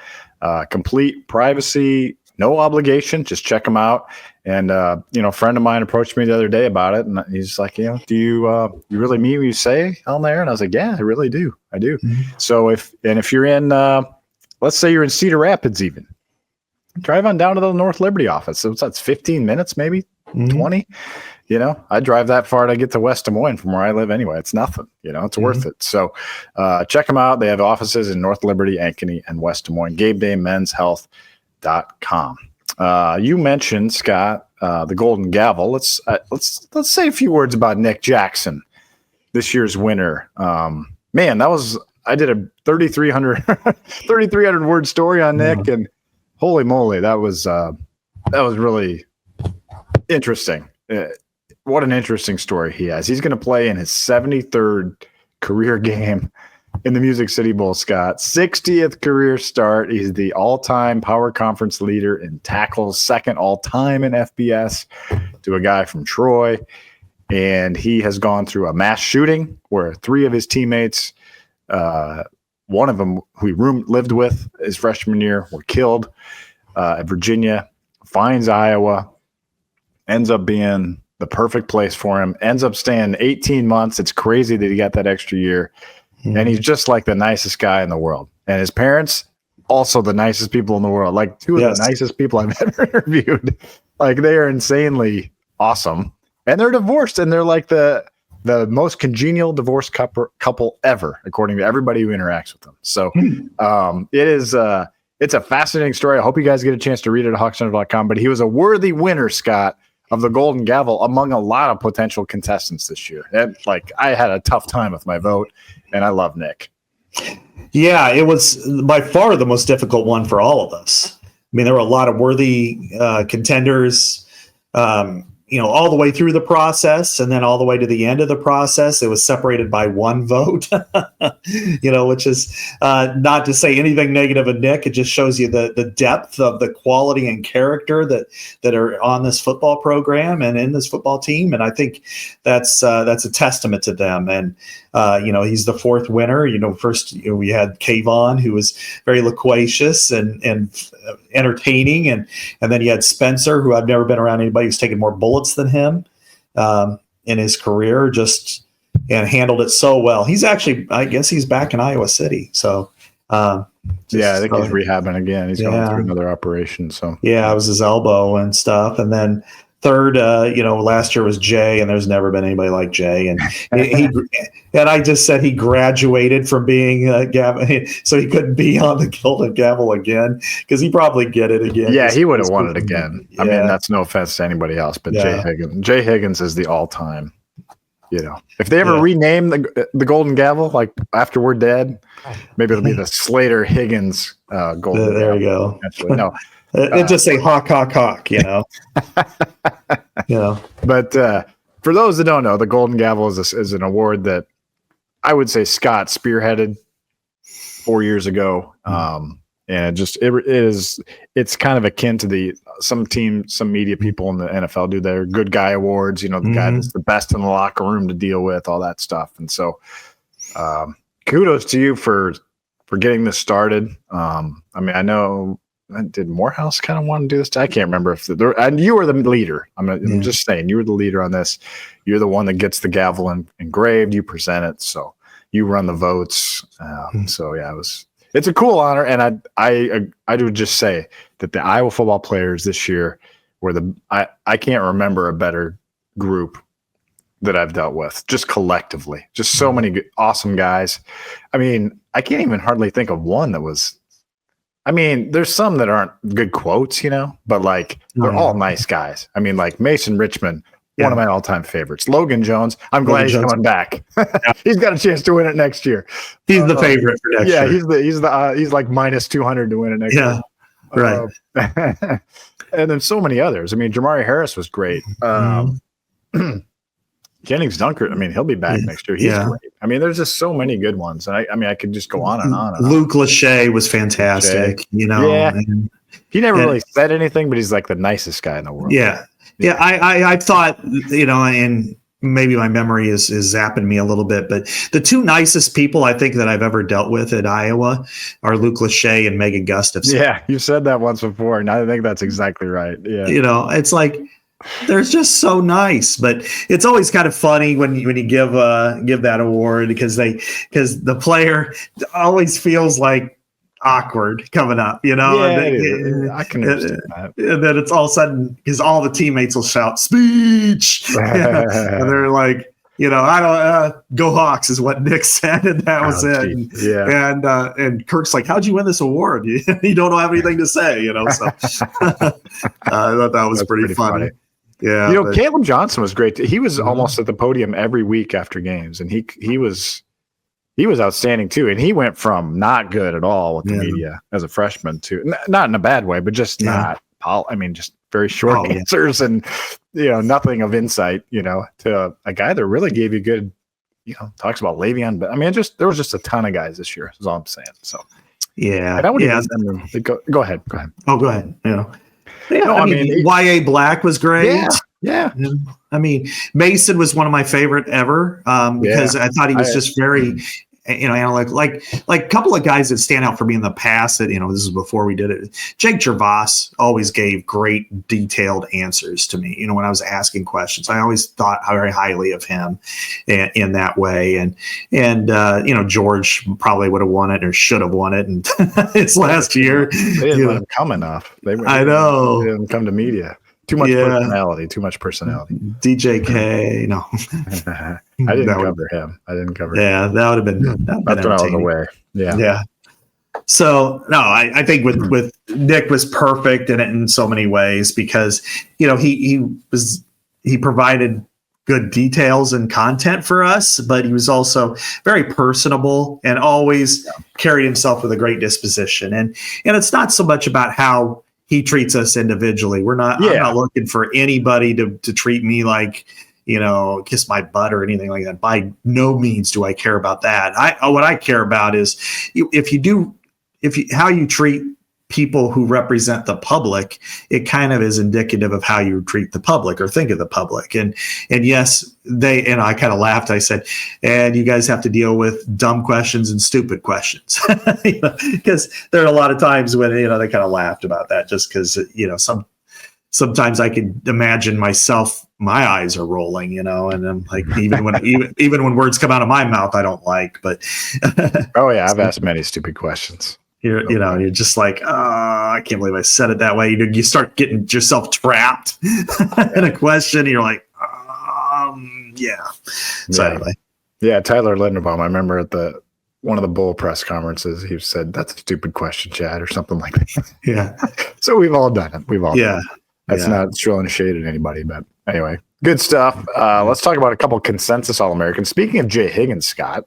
complete privacy, no obligation. Just check them out. And, a friend of mine approached me the other day about it. And he's like, do you really mean what you say on there? And I was like, yeah, I really do. I do. Mm-hmm. So if you're in, let's say you're in Cedar Rapids, even drive on down to the North Liberty office. So that's 15 minutes, maybe 20, I drive that far to get to West Des Moines from where I live anyway. It's nothing, it's worth it. So check them out. They have offices in North Liberty, Ankeny, and West Des Moines. GameDayMen'sHealth.com. You mentioned, Scott, the Golden Gavel. Let's say a few words about Nick Jackson, this year's winner. Man, I did a 3,300 word story on Nick, and holy moly, that was really interesting. What an interesting story he has. He's going to play in his 73rd career game in the Music City Bowl, Scott. 60th career start. He's the all-time Power Conference leader in tackles, second all-time in FBS to a guy from Troy. And he has gone through a mass shooting where 3 of his teammates, one of them who he lived with his freshman year, were killed at Virginia, finds Iowa, ends up being the perfect place for him, ends up staying 18 months. It's crazy that he got that extra year. And he's just like the nicest guy in the world. And his parents, also the nicest people in the world. Like 2 of the nicest people I've ever interviewed. Like they are insanely awesome. And they're divorced, and they're like the most congenial divorced couple ever, according to everybody who interacts with them. So it's a fascinating story. I hope you guys get a chance to read it at hawkcenter.com. But he was a worthy winner, Scott, of the Golden Gavel among a lot of potential contestants this year. And I had a tough time with my vote, and I love Nick. Yeah, it was by far the most difficult one for all of us. I mean, there were a lot of worthy contenders, all the way through the process, and then all the way to the end of the process. It was separated by 1 vote, which is not to say anything negative of Nick. It just shows you the depth of the quality and character that are on this football program and in this football team. And I think that's a testament to them. And he's the 4th winner. First we had Kayvon, who was very loquacious and entertaining, and then you had Spencer, who I've never been around anybody who's taken more bullets than him in his career, and handled it so well. He's actually, I guess he's back in Iowa City. So I think he's rehabbing again. He's going through another operation. So it was his elbow and stuff. And then 3rd, last year was Jay, and there's never been anybody like Jay. And and I just said he graduated from being Gavin, so he couldn't be on the Golden Gavel again, because he probably get it again. Yeah, he would have won it again. Yeah. I mean, that's no offense to anybody else, but Jay Higgins is the all-time. If they ever rename the Golden Gavel, like after we're dead, maybe it'll be the Slater Higgins Golden Gavel. There you go. Actually, no. It'll just say hawk. But for those that don't know, the Golden Gavel is an award that I would say Scott spearheaded 4 years ago. And it's kind of akin to some media people in the NFL do their good guy awards, the guy that's the best in the locker room to deal with, all that stuff. And so kudos to you for getting this started. I mean, I know, did Morehouse kind of want to do this? I can't remember and you were the leader. I'm just saying, you were the leader on this. You're the one that gets the gavel engraved. You present it, so you run the votes. So yeah, it's a cool honor, and I would just say that the Iowa football players this year were I can't remember a better group that I've dealt with, just collectively. Just so many good, awesome guys. I mean, I can't even hardly think of one that was. I mean, there's some that aren't good quotes, but like they're all nice guys. I mean, like Mason Richmond, one of my all-time favorites. Logan Jones, I'm glad he's coming back. He's got a chance to win it next year. He's the favorite for next year. He's like minus 200 to win it next year. Right. And then so many others. I mean, Jamari Harris was great. Jennings Dunker, I mean, he'll be back next year. He's great. I mean, there's just so many good ones. And I could just go on and on. Luke Lachey was fantastic, Yeah. He never really said anything, but he's like the nicest guy in the world. Yeah. Yeah. I thought, and maybe my memory is zapping me a little bit, but the two nicest people I think that I've ever dealt with at Iowa are Luke Lachey and Megan Gustafson. Yeah. You said that once before, and I think that's exactly right. Yeah. It's like, they're just so nice, but it's always kind of funny when you give that award because the player always feels like awkward coming up, Yeah, I can understand that. And then it's all of a sudden because all the teammates will shout speech, and they're like, I don't go Hawks is what Nick said, and that was it. Yeah, and Kirk's like, how'd you win this award? You don't have anything to say, So I thought that was pretty funny. Yeah, Caleb Johnson was great. He was almost at the podium every week after games, and he was outstanding too. And he went from not good at all with the media as a freshman to not in a bad way, but just not. I mean, just very short answers and nothing of insight. To a guy that really gave you good. Talks about Le'Veon, but I mean, there was just a ton of guys this year. Is all I'm saying. So go ahead. Oh, go ahead. I mean, YA Black was great. Yeah. I mean, Mason was one of my favorite ever because I thought he was just very, like a couple of guys that stand out for me in the past that, this is before we did it. Jake Gervais always gave great detailed answers to me. When I was asking questions, I always thought very highly of him in that way. And George probably would have won it or should have won it in his last year. They didn't let him come enough. I know. They didn't come to media. Too much personality. DJK, no. I didn't cover him. Yeah, that would have been. That's when I was away. Yeah. So no, I think with Nick was perfect in so many ways because he provided good details and content for us, but he was also very personable and always carried himself with a great disposition. And it's not so much about how he treats us individually. I'm not looking for anybody to treat me like, kiss my butt or anything like that. By no means do I care about that. What I care about is how you treat people who represent the public. It kind of is indicative of how you treat the public or think of the public. And yes, I kind of laughed. I said, and you guys have to deal with dumb questions and stupid questions because there are a lot of times when, they kind of laughed about that just because, sometimes I can imagine myself, my eyes are rolling, and I'm like, even when words come out of my mouth, I don't like, but I've asked many stupid questions. You're just like, I can't believe I said it that way. You start getting yourself trapped in a question. And you're like, So anyway. Yeah, Tyler Linderbaum. I remember at one of the Bull press conferences, he said, "That's a stupid question, Chad," or something like that. Yeah. So we've all done it. We've all done it. That's not throwing shade at anybody, but anyway, good stuff. Let's talk about a couple of consensus All-Americans. Speaking of Jay Higgins, Scott.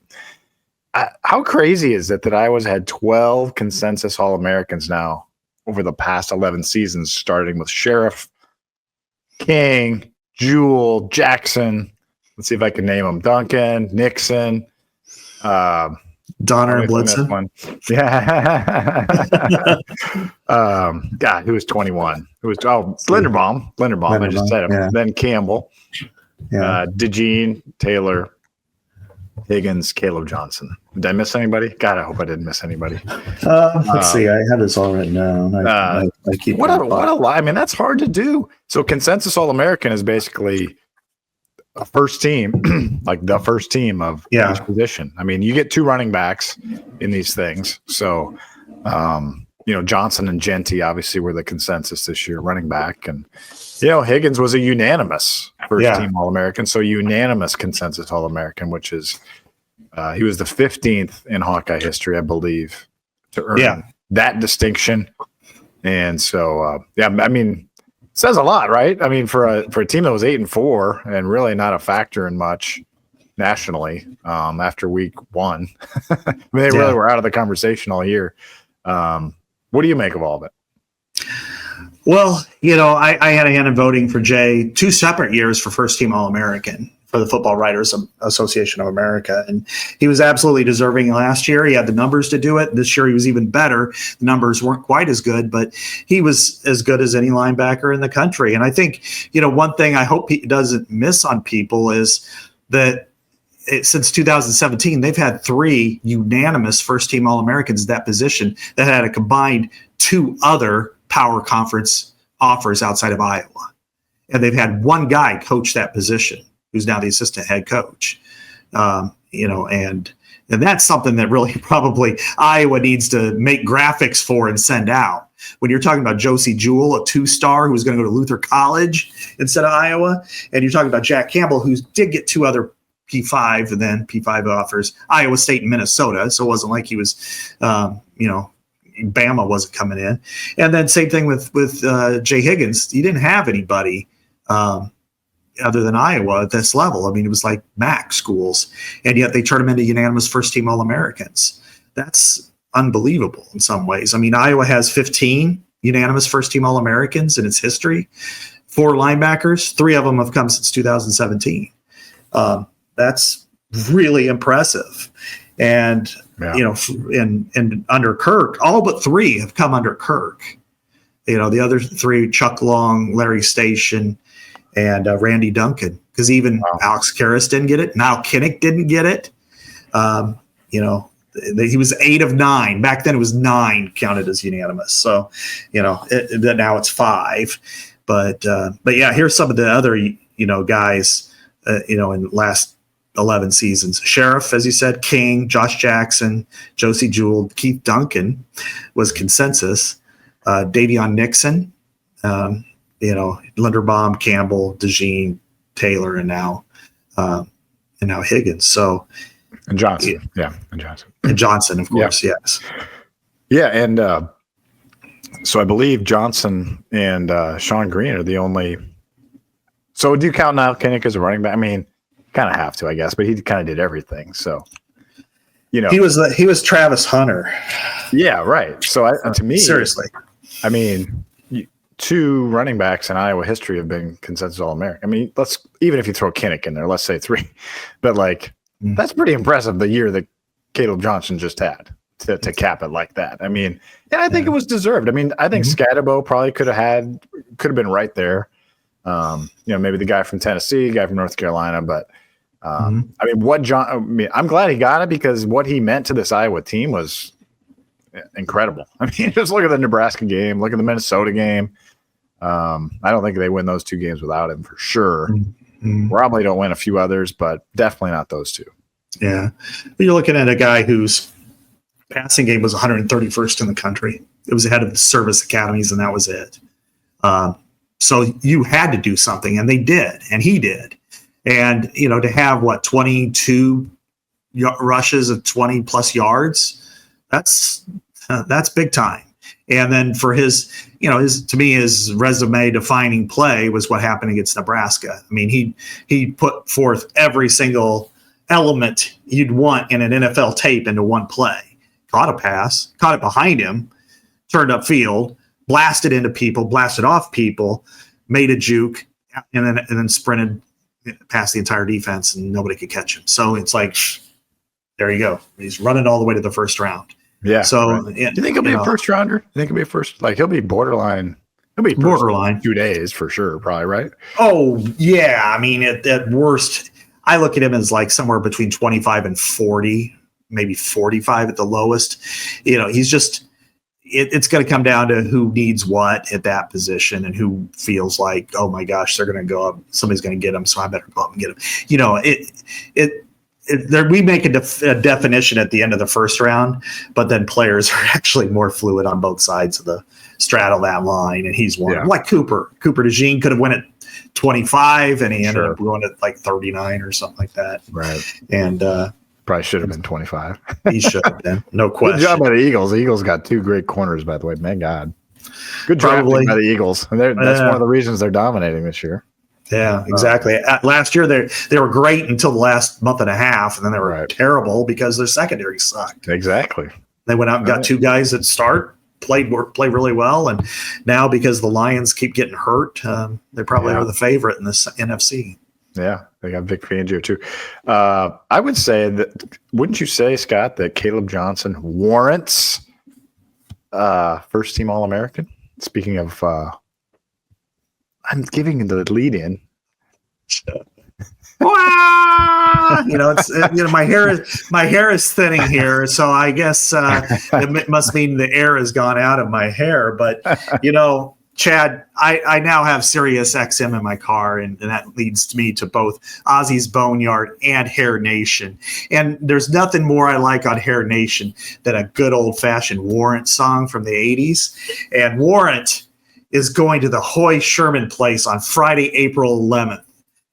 How crazy is it that Iowa's had 12 consensus All-Americans now over the past 11 seasons, starting with Sheriff, King, Jewell, Jackson. Let's see if I can name them. Duncan, Nixon, Donner, and Blitzen. Yeah. God, who was 21? Linderbaum. I just said him. Yeah. Then Campbell, DeJean, Taylor, Higgins, Caleb Johnson. Did I miss anybody? God, I hope I didn't miss anybody. Let's see. I have this all written down. I keep what a lie. I mean, that's hard to do. So consensus All-American is basically a first team, like the first team of each position. I mean, you get two running backs in these things. So Johnson and Genty obviously were the consensus this year, running back. And, Higgins was a unanimous first-team All-American, so unanimous consensus All-American, which is he was the 15th in Hawkeye history, I believe, to earn that distinction. And so, it says a lot, right? I mean, for a team that was 8-4 and really not a factor in much nationally after week 1, they really were out of the conversation all year. What do you make of all of it? Well, I had a hand in voting for Jay 2 separate years for first team All-American for the Football Writers Association of America. And he was absolutely deserving last year. He had the numbers to do it. This year he was even better. The numbers weren't quite as good, but he was as good as any linebacker in the country. And I think, one thing I hope he doesn't miss on people is that since 2017, they've had 3 unanimous first-team All-Americans at that position that had a combined 2 other power conference offers outside of Iowa. And they've had 1 guy coach that position, who's now the assistant head coach. And that's something that really probably Iowa needs to make graphics for and send out. When you're talking about Josie Jewell, a 2-star who's going to go to Luther College instead of Iowa, and you're talking about Jack Campbell, who did get 2 other P5 and then P5 offers, Iowa State and Minnesota. So it wasn't like he was, Bama wasn't coming in. And then same thing with Jay Higgins. He didn't have anybody other than Iowa at this level. I mean, it was like MAC schools, and yet they turned him into unanimous first-team All-Americans. That's unbelievable in some ways. I mean, Iowa has 15 unanimous first-team All-Americans in its history. 4 linebackers, 3 of them have come since 2017. That's really impressive. And, and under Kirk, all but 3 have come under Kirk. The other 3, Chuck Long, Larry Station, and Randy Duncan, because even Alex Karras didn't get it. Niall Kinnick didn't get it. He was 8 of 9. Back then it was 9 counted as unanimous. So, now it's 5. But here's some of the other, guys, in the last 11 seasons. Sheriff, as you said, King, Josh Jackson, Josie Jewell, Keith Duncan was consensus. Davion Nixon, Linderbaum, Campbell, DeJean, Taylor, and now Higgins. So, and Johnson, and Johnson, of course, yes. Yeah, and so I believe Johnson and Sean Green are the only. So do you count Niall Kinnick as a running back? I mean, kind of have to, I guess, but he kind of did everything. So, he was Travis Hunter. Yeah, right. So to me, seriously, I mean, 2 running backs in Iowa history have been consensus All-American. I mean, even if you throw Kinnick in there, let's say 3, but that's pretty impressive. The year that Caleb Johnson just had to cap it like that. I mean, and I think it was deserved. I mean, I think Scatterbo probably could have been right there. Maybe the guy from Tennessee, guy from North Carolina, but I mean, I'm glad he got it because what he meant to this Iowa team was incredible. I mean, just look at the Nebraska game, look at the Minnesota game. I don't think they win those 2 games without him for sure. Probably don't win a few others, but definitely not those 2. Yeah. But you're looking at a guy whose passing game was 131st in the country. It was ahead of the service academies, and that was it. So you had to do something, and they did, and he did. And, to have 22 rushes of 20 plus yards, that's big time. And then for his resume defining play was what happened against Nebraska. I mean, he put forth every single element you'd want in an NFL tape into one play. Caught a pass, caught it behind him, turned upfield, blasted into people, blasted off people, made a juke, and then sprinted past the entire defense, and nobody could catch him. So it's like, there you go. He's running all the way to the first round. Yeah. So right. Do you think he'll be a first rounder? You think he'll be a first? He'll be borderline. He'll be borderline 2 days for sure, probably, right? Oh yeah. I mean, at worst, I look at him as somewhere between 25 and 40, maybe 45 at the lowest. He's just. It's going to come down to who needs what at that position and who feels like, oh my gosh, they're going to go up. Somebody's going to get them, so I better go up and get them. we make a definition at the end of the first round, but then players are actually more fluid on both sides of the straddle that line, and he's one. Yeah. Like Cooper DeJean could have won at 25, and he ended up going at like 39 or something like that. Right. And probably should have been 25. he should have been, no question. Good job by the Eagles. The Eagles got 2 great corners, by the way. My God. Good Probably. drafting by the Eagles. And that's one of the reasons they're dominating this year. Yeah, exactly. Last year they were great until the last month and a half, and then they were terrible because their secondary sucked. Exactly. They went out and got 2 guys that play really well, and now because the Lions keep getting hurt, they probably are the favorite in this NFC. Yeah, they got Vic Fangio too. I would say that, wouldn't you say, Scott, that Caleb Johnson warrants first team All-American? Speaking of, I'm giving the lead in. My hair is thinning here, so I guess it must mean the air has gone out of my hair. But Chad, I now have Sirius XM in my car, and that leads me to both Ozzy's Boneyard and Hair Nation. And there's nothing more I like on Hair Nation than a good old-fashioned Warrant song from the 80s. And Warrant is going to the Hoy Sherman Place on Friday, April 11th.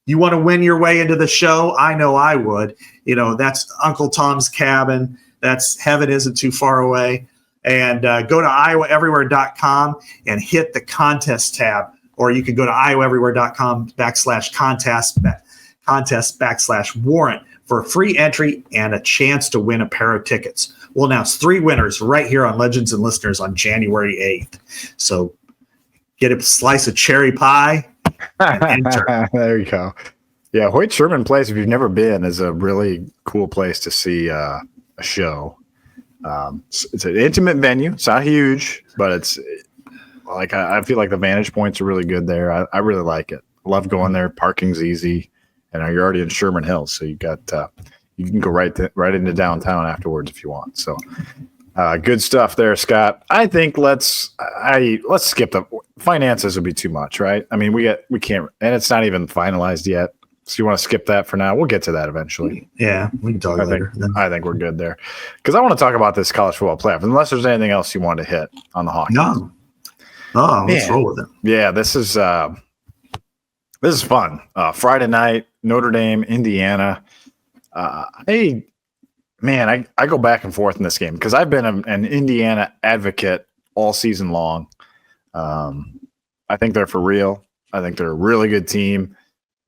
You want to win your way into the show? I know I would. That's Uncle Tom's Cabin. That's Heaven Isn't Too Far Away. And go to iowaeverywhere.com and hit the contest tab. Or you can go to iowaeverywhere.com/contest/warrant for a free entry and a chance to win a pair of tickets. We'll announce 3 winners right here on Legends and Listeners on January 8th. So get a slice of cherry pie and enter. There you go. Yeah, Hoyt Sherman Place, if you've never been, is a really cool place to see a show. It's an intimate venue. It's not huge, but it's like I feel like the vantage points are really good there. I really like it. I love going there. Parking's easy, and you're already in Sherman Hills, so you got you can go right into downtown afterwards if you want. So good stuff there, Scott. I think let's skip the finances. Would be too much, right? I mean, we can't, and it's not even finalized yet. So you want to skip that for now? We'll get to that eventually. Yeah, we can talk later. I think we're good there because I want to talk about this college football playoff. Unless there's anything else you want to hit on the hockey. No, let's roll with it. Yeah, this is fun. Friday night, Notre Dame, Indiana. I go back and forth in this game because I've been an Indiana advocate all season long. I think they're for real. I think they're a really good team.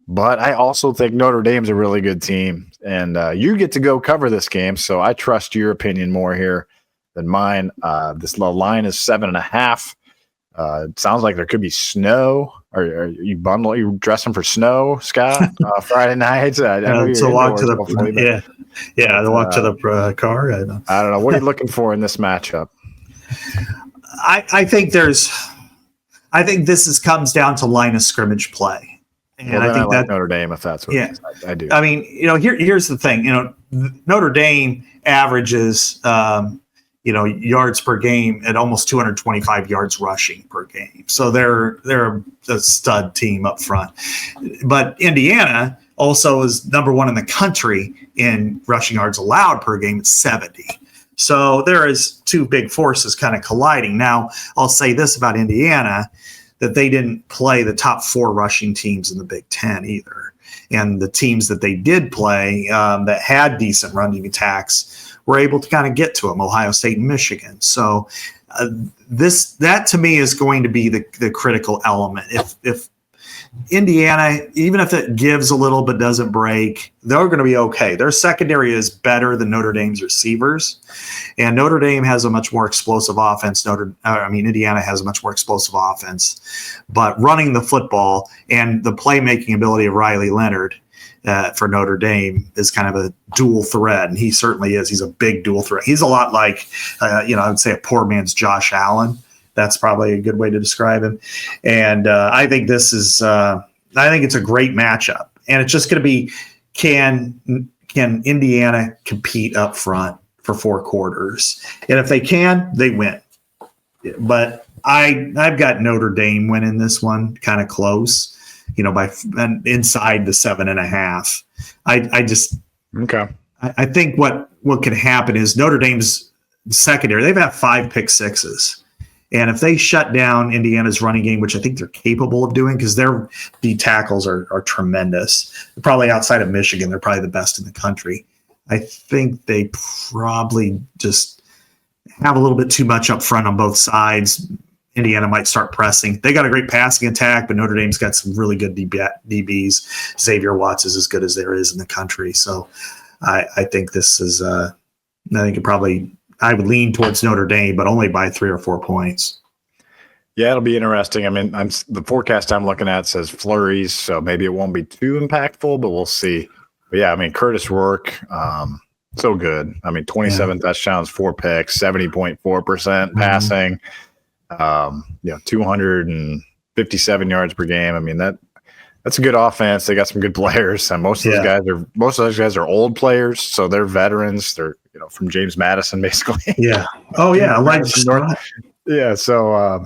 But I also think Notre Dame's a really good team, and you get to go cover this game, so I trust your opinion more here than mine. This line is 7.5. It sounds like there could be snow. Are you dressing for snow, Scott? Friday night? To walk to the walk to the car. I don't know. What are you looking for in this matchup? I think this comes down to line of scrimmage play. And I think that Notre Dame, if that's what it is. I do. I mean, here's the thing. Notre Dame averages, yards per game at almost 225 yards rushing per game. So they're a stud team up front. But Indiana also is number 1 in the country in rushing yards allowed per game at 70. So there is 2 big forces kind of colliding. Now, I'll say this about Indiana, that they didn't play the top 4 rushing teams in the Big Ten either. And the teams that they did play that had decent running attacks were able to kind of get to them, Ohio State and Michigan. So that to me is going to be the critical element. If Indiana, even if it gives a little but doesn't break, they're going to be okay. Their secondary is better than Notre Dame's receivers, and Notre Dame has a much more explosive offense. Indiana has a much more explosive offense, but running the football and the playmaking ability of Riley Leonard for Notre Dame is kind of a dual threat, and he certainly is. He's a big dual threat. He's a lot like, I would say a poor man's Josh Allen. That's probably a good way to describe him. And I think this is I think it's a great matchup. And it's just going to be, can Indiana compete up front for 4 quarters? And if they can, they win. But I've got Notre Dame winning this one kind of close, by inside the 7.5. Okay. I think what could happen is Notre Dame's secondary, they've had 5 pick sixes. And if they shut down Indiana's running game, which I think they're capable of doing because their D tackles are tremendous, probably outside of Michigan, they're probably the best in the country. I think they probably just have a little bit too much up front on both sides. Indiana might start pressing. They got a great passing attack, but Notre Dame's got some really good DBs. Xavier Watts is as good as there is in the country. So I think this is I would lean towards Notre Dame, but only by 3 or 4 points. Yeah, it'll be interesting. I mean, the forecast I'm looking at says flurries, so maybe it won't be too impactful, but we'll see. But yeah, I mean, Curtis Rourke, so good. I mean, 27 touchdowns, 4 picks, 70.4% passing, 257 yards per game. I mean, that's a good offense. They got some good players, and most of those guys are old players, so they're veterans. They're from James Madison, basically. Yeah. Oh yeah, yeah. So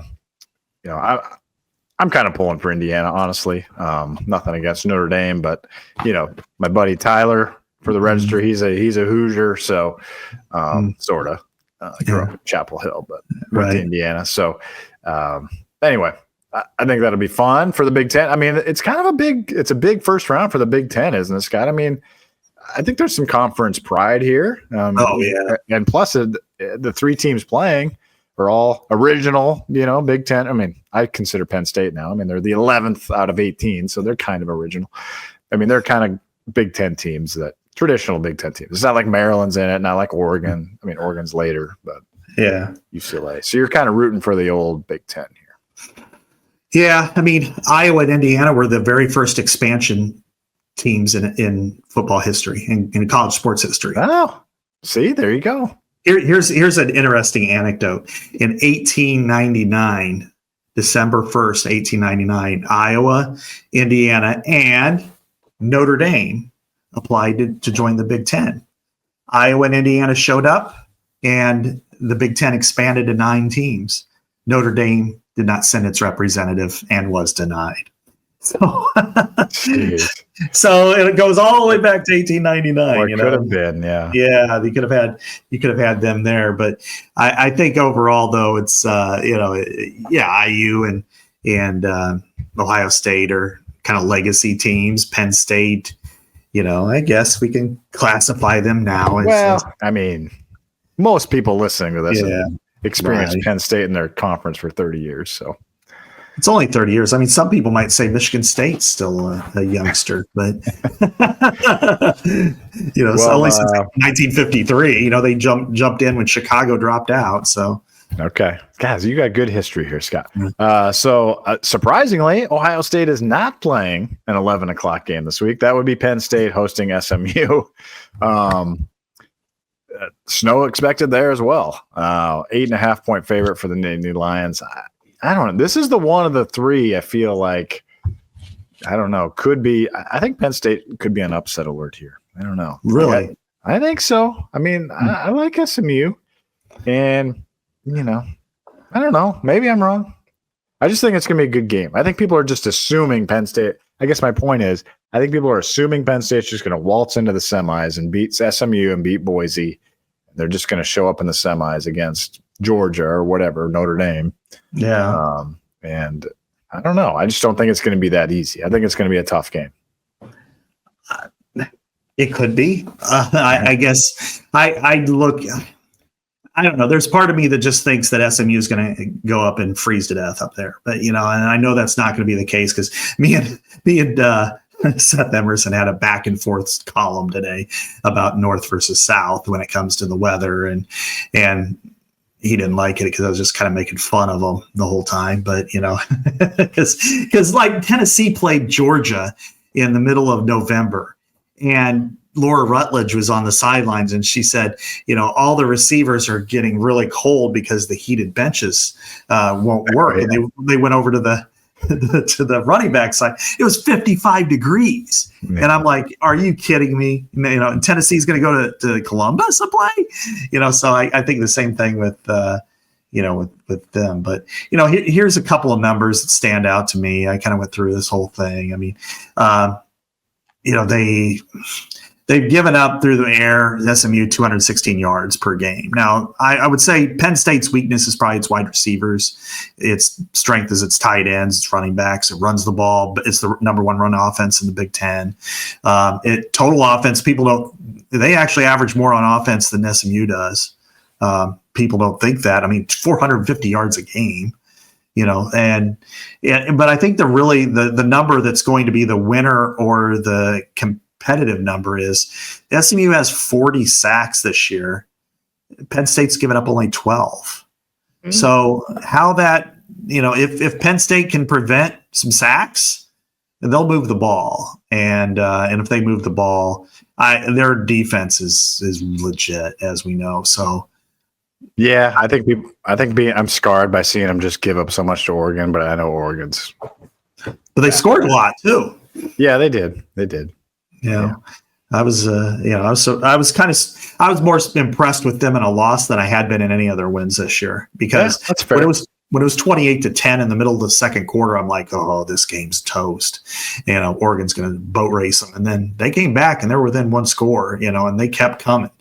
I'm kind of pulling for Indiana, honestly. Nothing against Notre Dame, but my buddy Tyler for the Register, he's a Hoosier, so sort of grew up in Chapel Hill, but went to Indiana. So anyway. I think that'll be fun for the Big Ten. I mean, it's kind of a big first round for the Big Ten, isn't it, Scott? I mean, I think there's some conference pride here. And plus the 3 teams playing are all original, Big Ten. I mean, I consider Penn State now. I mean, they're the 11th out of 18, so they're kind of original. I mean, they're kind of Big Ten teams, that traditional Big Ten teams. It's not like Maryland's in it, not like Oregon. I mean, Oregon's later, but UCLA. So you're kind of rooting for the old Big Ten here. Yeah, I mean, Iowa and Indiana were the very first expansion teams in football history, in college sports history. Oh, see, there you go. Here's an interesting anecdote. In 1899, December 1st, 1899, Iowa, Indiana, and Notre Dame applied to join the Big Ten. Iowa and Indiana showed up, and the Big Ten expanded to 9 teams. Notre Dame did not send its representative and was denied. So, so it goes all the way back to 1899. Or it could have been, yeah. Yeah, you could have had them there. But I think overall, though, it's IU and Ohio State are kind of legacy teams. Penn State, I guess we can classify them now. I mean, most people listening to this experienced Penn State in their conference for 30 years. So it's only 30 years. I mean, some people might say Michigan State's still a youngster, but it's only since 1953. They jumped in when Chicago dropped out. So okay, guys, you got good history here, Scott. So surprisingly, Ohio State is not playing an 11 o'clock game this week. That would be Penn State hosting SMU. Snow expected there as well. 8.5 point favorite for the Nittany Lions. I don't know. This is the one of the 3 I feel like, I don't know, could be. I think Penn State could be an upset alert here. I don't know. Really? I think so. I mean, I like SMU. And, I don't know. Maybe I'm wrong. I just think it's going to be a good game. I think people are just assuming Penn State. I guess my point is, I think people are assuming Penn State's just going to waltz into the semis and beat SMU and beat Boise. They're just going to show up in the semis against Georgia or whatever, Notre Dame. Yeah. And I don't know. I just don't think it's going to be that easy. I think it's going to be a tough game. It could be. I guess I look. I don't know. There's part of me that just thinks that SMU is going to go up and freeze to death up there. But and I know that's not going to be the case because me and Seth Emerson had a back and forth column today about North versus South when it comes to the weather, and he didn't like it because I was just kind of making fun of him the whole time. But because like Tennessee played Georgia in the middle of November, and Laura Rutledge was on the sidelines, and she said, all the receivers are getting really cold because the heated benches won't work, and they went over to the running back side. It was 55 degrees. Man. And I'm like, are you kidding me? Tennessee's going to go to Columbus to play, so I think the same thing with them. But, here's a couple of numbers that stand out to me. I kind of went through this whole thing. I mean, they've given up through the air, SMU 216 yards per game. Now, I would say Penn State's weakness is probably its wide receivers. Its strength is its tight ends, its running backs. It runs the ball, but it's the number one run offense in the Big Ten. Total offense, they actually average more on offense than SMU does. People don't think that. I mean, 450 yards a game. But I think the number that's going to be the winner or the competitive number is SMU has 40 sacks this year. Penn State's given up only 12. Mm-hmm. So how that, if Penn State can prevent some sacks, they'll move the ball. And if they move the ball, their defense is legit, as we know. So. Yeah, I'm scarred by seeing them just give up so much to Oregon, but I know Oregon's. But they scored a lot too. Yeah, they did. Yeah. I was more impressed with them in a loss than I had been in any other wins this year, because that's fair. When it was 28-10 in the middle of the second quarter, I'm like, oh, this game's toast. Oregon's going to boat race them. And then they came back and they were within one score, and they kept coming.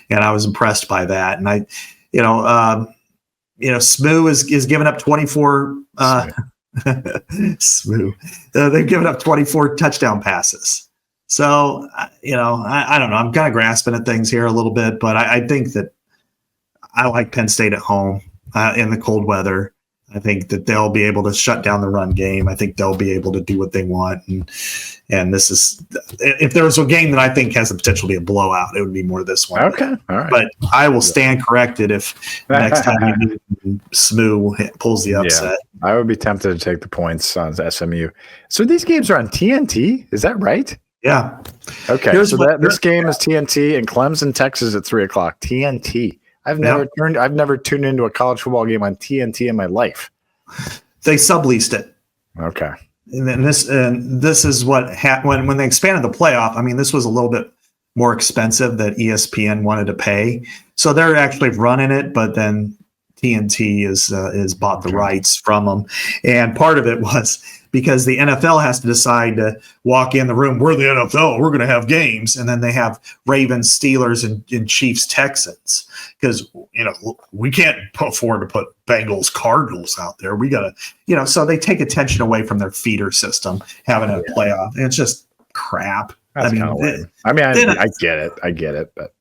And I was impressed by that. And SMU is giving up 24. SMU. They've given up 24 touchdown passes. So, I don't know. I'm kind of grasping at things here a little bit, but I think that I like Penn State at home in the cold weather. I think that they'll be able to shut down the run game. I think they'll be able to do what they want. And this is, if there was a game that I think has the potential to be a blowout, it would be more this one. Okay. All right. But I will stand corrected if next time SMU pulls the upset. Yeah, I would be tempted to take the points on SMU. So these games are on TNT. Is that right? Yeah. Okay. This game is TNT, and Clemson, Texas at 3:00. TNT. I've never tuned into a college football game on TNT in my life. They subleased it. Okay. And then this is what happened when they expanded the playoff. I mean, this was a little bit more expensive that ESPN wanted to pay, so they're actually running it. But then TNT is bought the rights from them, and part of it was because the NFL has to decide to walk in the room. We're the NFL. We're going to have games, and then they have Ravens, Steelers, and Chiefs, Texans, because we can't afford to put Bengals, Cardinals out there. We got to, so they take attention away from their feeder system, having a playoff, and it's just crap. That's I get it, but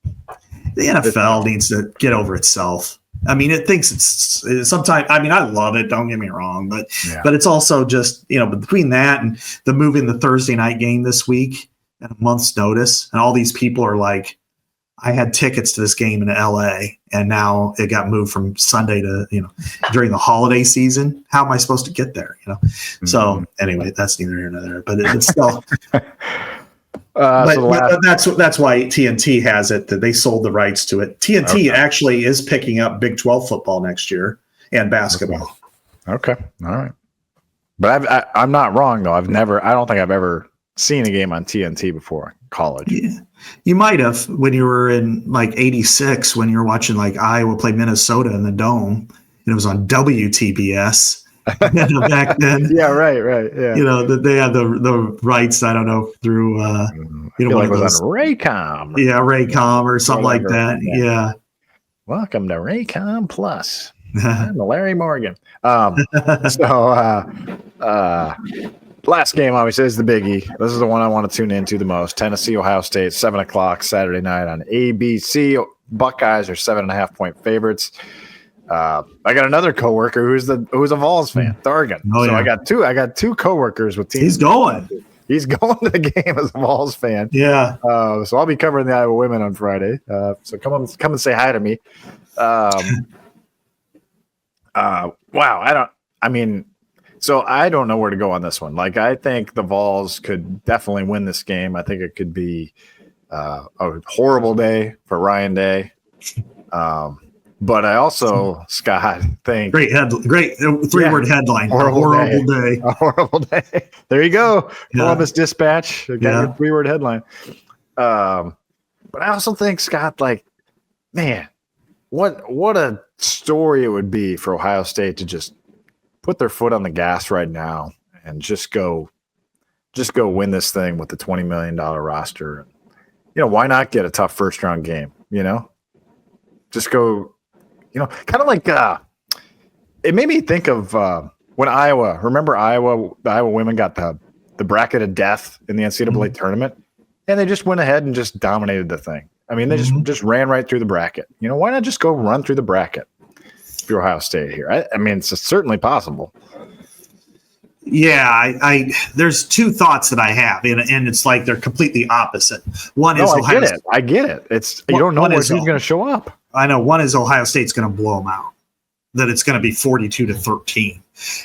the NFL needs to get over itself. I mean, it thinks it's sometimes. I mean, I love it. Don't get me wrong, but it's also just between that and the moving the Thursday night game this week at a month's notice, and all these people are like, I had tickets to this game in LA, and now it got moved from Sunday to during the holiday season. How am I supposed to get there? Mm-hmm. So anyway, that's neither here nor there. But it's still. But that's why TNT has it, that they sold the rights to it. TNT actually is picking up Big 12 football next year and basketball. Okay. All right. But I'm not wrong, though. I don't think I've ever seen a game on TNT before in college. Yeah. You might have when you were in like 86 when you were watching like Iowa play Minnesota in the Dome, and it was on WTBS. Back then, yeah, right, yeah. That they had the rights. I don't know through it was on Raycom. Yeah, Raycom or something like that. Yeah. Welcome to Raycom Plus. I'm Larry Morgan. Last game obviously is the biggie. This is the one I want to tune into the most. Tennessee, Ohio State, 7:00 Saturday night on ABC. Buckeyes are 7.5-point favorites. I got another coworker who's a Vols fan, Thurgan. I got two coworkers with teams. He's going to the game as a Vols fan. Yeah. So I'll be covering the Iowa women on Friday. So come and say hi to me. Wow. So I don't know where to go on this one. Like, I think the Vols could definitely win this game. I think it could be a horrible day for Ryan Day. But I also, Scott, think great three-word headline. Horrible day. A horrible day. There you go. Columbus Dispatch. Got your three-word headline. But I also think, Scott, like, man, what a story it would be for Ohio State to just put their foot on the gas right now and just go win this thing with the $20 million roster why not get a tough first round game? Just go, kind of like it made me think of when Iowa. Remember Iowa? The Iowa women got the bracket of death in the NCAA tournament, and they just went ahead and just dominated the thing. I mean, they just ran right through the bracket. Why not just go run through the bracket if you're Ohio State here? I mean, it's certainly possible. Yeah, I there's two thoughts that I have, and it's like they're completely opposite. One is I get it. It's you don't know who's going to show up. I know one is Ohio State's going to blow them out. That it's going to be 42-13,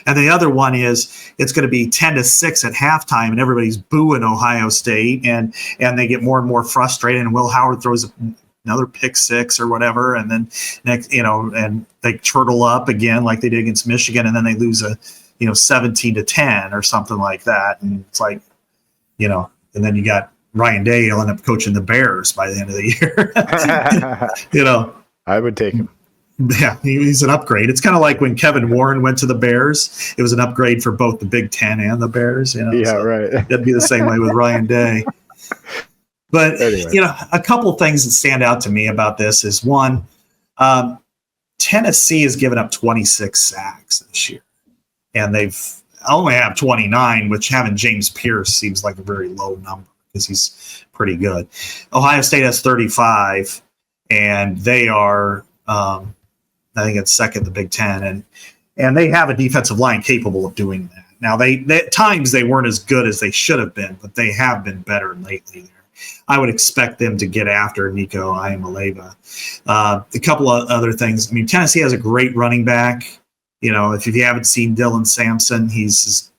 and the other one is it's going to be 10-6 at halftime, and everybody's booing Ohio State, and they get more and more frustrated, and Will Howard throws another pick six or whatever, and then next, and they turtle up again like they did against Michigan, and then they lose 17-10 or something like that. And it's like, and then you got Ryan Day, he'll end up coaching the Bears by the end of the year. I would take him. Yeah, he's an upgrade. It's kind of like when Kevin Warren went to the Bears. It was an upgrade for both the Big Ten and the Bears. Yeah, so right. It'd be the same way with Ryan Day. But, anyway. A couple things that stand out to me about this is one, Tennessee has given up 26 sacks this year. And they've only have 29, which having James Pierce seems like a very low number because he's pretty good. Ohio State has 35, and they are, I think it's second in the Big Ten, and they have a defensive line capable of doing that. Now, they at times they weren't as good as they should have been, but they have been better lately there. I would expect them to get after Nico Iamaleava. A couple of other things. I mean, Tennessee has a great running back. If you haven't seen Dylan Sampson, he's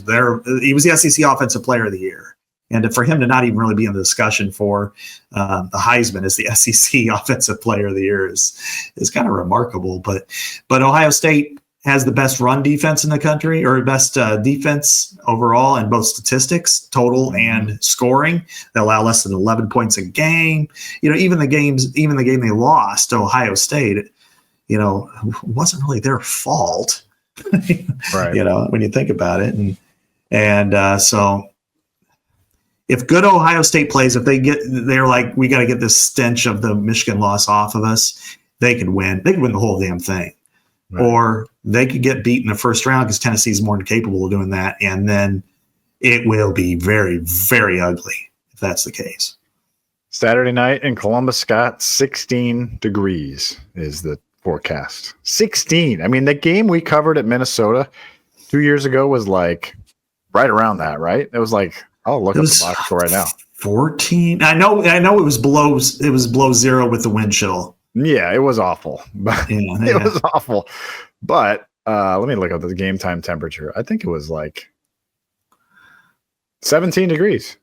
there. He was the SEC Offensive Player of the Year, and for him to not even really be in the discussion for the Heisman as the SEC Offensive Player of the Year is kind of remarkable. But Ohio State has the best run defense in the country, or best defense overall in both statistics, total and scoring. They allow less than 11 points a game. Even the game they lost to Ohio State, wasn't really their fault, right? When you think about it. And so if good Ohio State plays, if they're like, we got to get this stench of the Michigan loss off of us, they could win. They could win the whole damn thing. Right. Or they could get beat in the first round because Tennessee's more than capable of doing that. And then it will be very, very ugly if that's the case. Saturday night in Columbus, Scott, 16 degrees is the forecast. 16. I mean, the game we covered at Minnesota 2 years ago was like right around that, right? It was like, I'll look at the box score right now. 14. I know it was below zero with the wind chill. Yeah, it was awful. It was awful. But let me look up the game time temperature. I think it was like 17 degrees.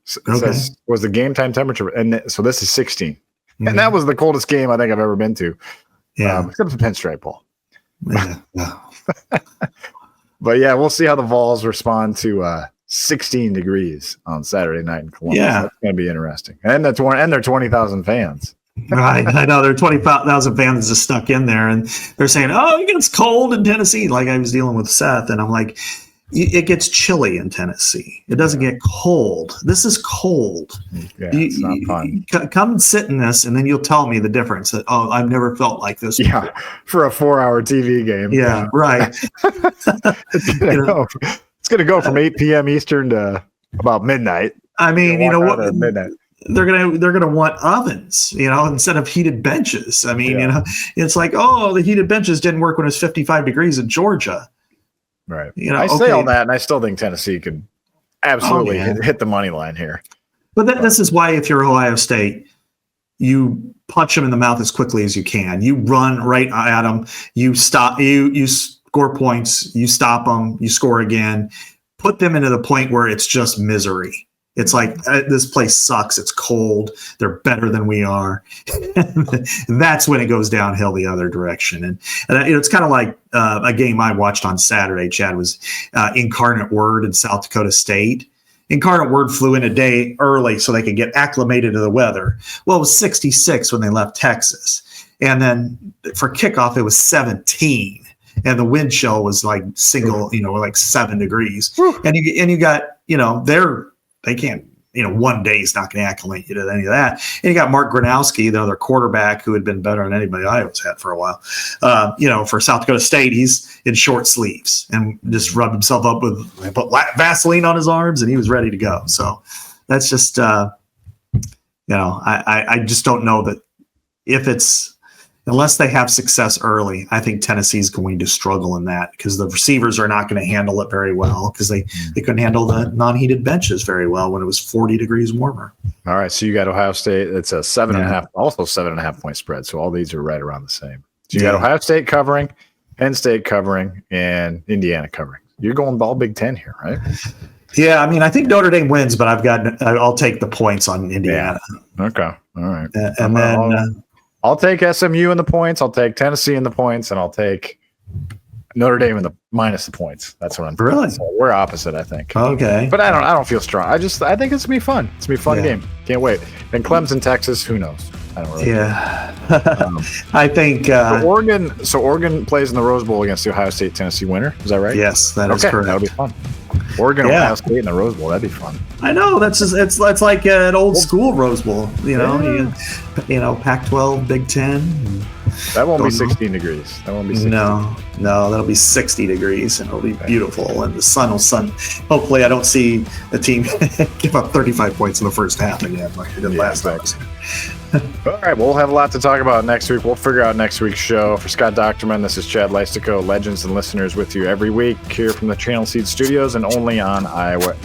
Was the game time temperature. And so this is 16. Mm-hmm. And that was the coldest game I think I've ever been to. Yeah. Except for the Pinstripe Bowl. Yeah. But yeah, we'll see how the Vols respond to 16 degrees on Saturday night in Columbus. Yeah. That's going to be interesting. And they're 20,000 fans. Right. I know there are 20,000 fans just stuck in there, and they're saying, "Oh, it gets cold in Tennessee." Like I was dealing with Seth, and I'm like, "It gets chilly in Tennessee. It doesn't get cold. This is cold. Yeah, it's not fun. Come and sit in this, and then you'll tell me the difference. That I've never felt like this. Yeah, before. For a 4-hour TV game. Yeah, right. It's gonna go from 8 p.m. Eastern to about midnight. I mean, you know what? Midnight. They're gonna want ovens, instead of heated benches. I mean, it's like, the heated benches didn't work when it was 55 degrees in Georgia. Right. I say all that, and I still think Tennessee could absolutely hit the money line here. But this is why, if you're Ohio State, you punch them in the mouth as quickly as you can. You run right at them. You stop. You score points. You stop them. You score again. Put them into the point where it's just misery. It's like, this place sucks. It's cold. They're better than we are. And that's when it goes downhill the other direction. And it's kind of like a game I watched on Saturday, Chad, was Incarnate Word in South Dakota State. Incarnate Word flew in a day early so they could get acclimated to the weather. Well, it was 66 when they left Texas. And then for kickoff, it was 17. And the wind chill was like like 7 degrees. And you got, they can't one day is not going to acclimate you to any of that. And you got Mark Gronowski, the other quarterback who had been better than anybody Iowa's had for a while. For South Dakota State, he's in short sleeves and just rubbed himself up with put Vaseline on his arms, and he was ready to go. So that's just, I just don't know that if it's, unless they have success early, I think Tennessee's going to struggle in that because the receivers are not going to handle it very well because they couldn't handle the non-heated benches very well when it was 40 degrees warmer. All right, so you got Ohio State. It's a 7.5 point spread. So all these are right around the same. So you got Ohio State covering, Penn State covering, and Indiana covering. You're going all Big Ten here, right? Yeah, I mean, I think Notre Dame wins, but I'll take the points on Indiana. Yeah. Okay, all right, and then. I'll take SMU in the points. I'll take Tennessee in the points, and I'll take Notre Dame in the minus the points. That's what I'm thinking. Really? So we're opposite, I think. Okay. But I don't feel strong. I think it's gonna be fun. It's gonna be a fun game. Can't wait. And Clemson, Texas, who knows? I don't really. Yeah. I think Oregon plays in the Rose Bowl against the Ohio State Tennessee winner. Is that right? Yes, that is correct. That'll be fun. Oregon, Ohio State in the Rose Bowl. That'd be fun. I know. That's like an old school Rose Bowl. Pac-12, Big Ten. That won't be 16 degrees. That won't be 16. No, that'll be 60 degrees, and it'll be beautiful. And the sun will sun. Hopefully, I don't see the team give up 35 points in the first half again like they did last time. All right, we'll have a lot to talk about next week. We'll figure out next week's show. For Scott Dochterman, this is Chad Leistikow, legends and listeners with you every week here from the Channel Seed Studios and only on Iowa.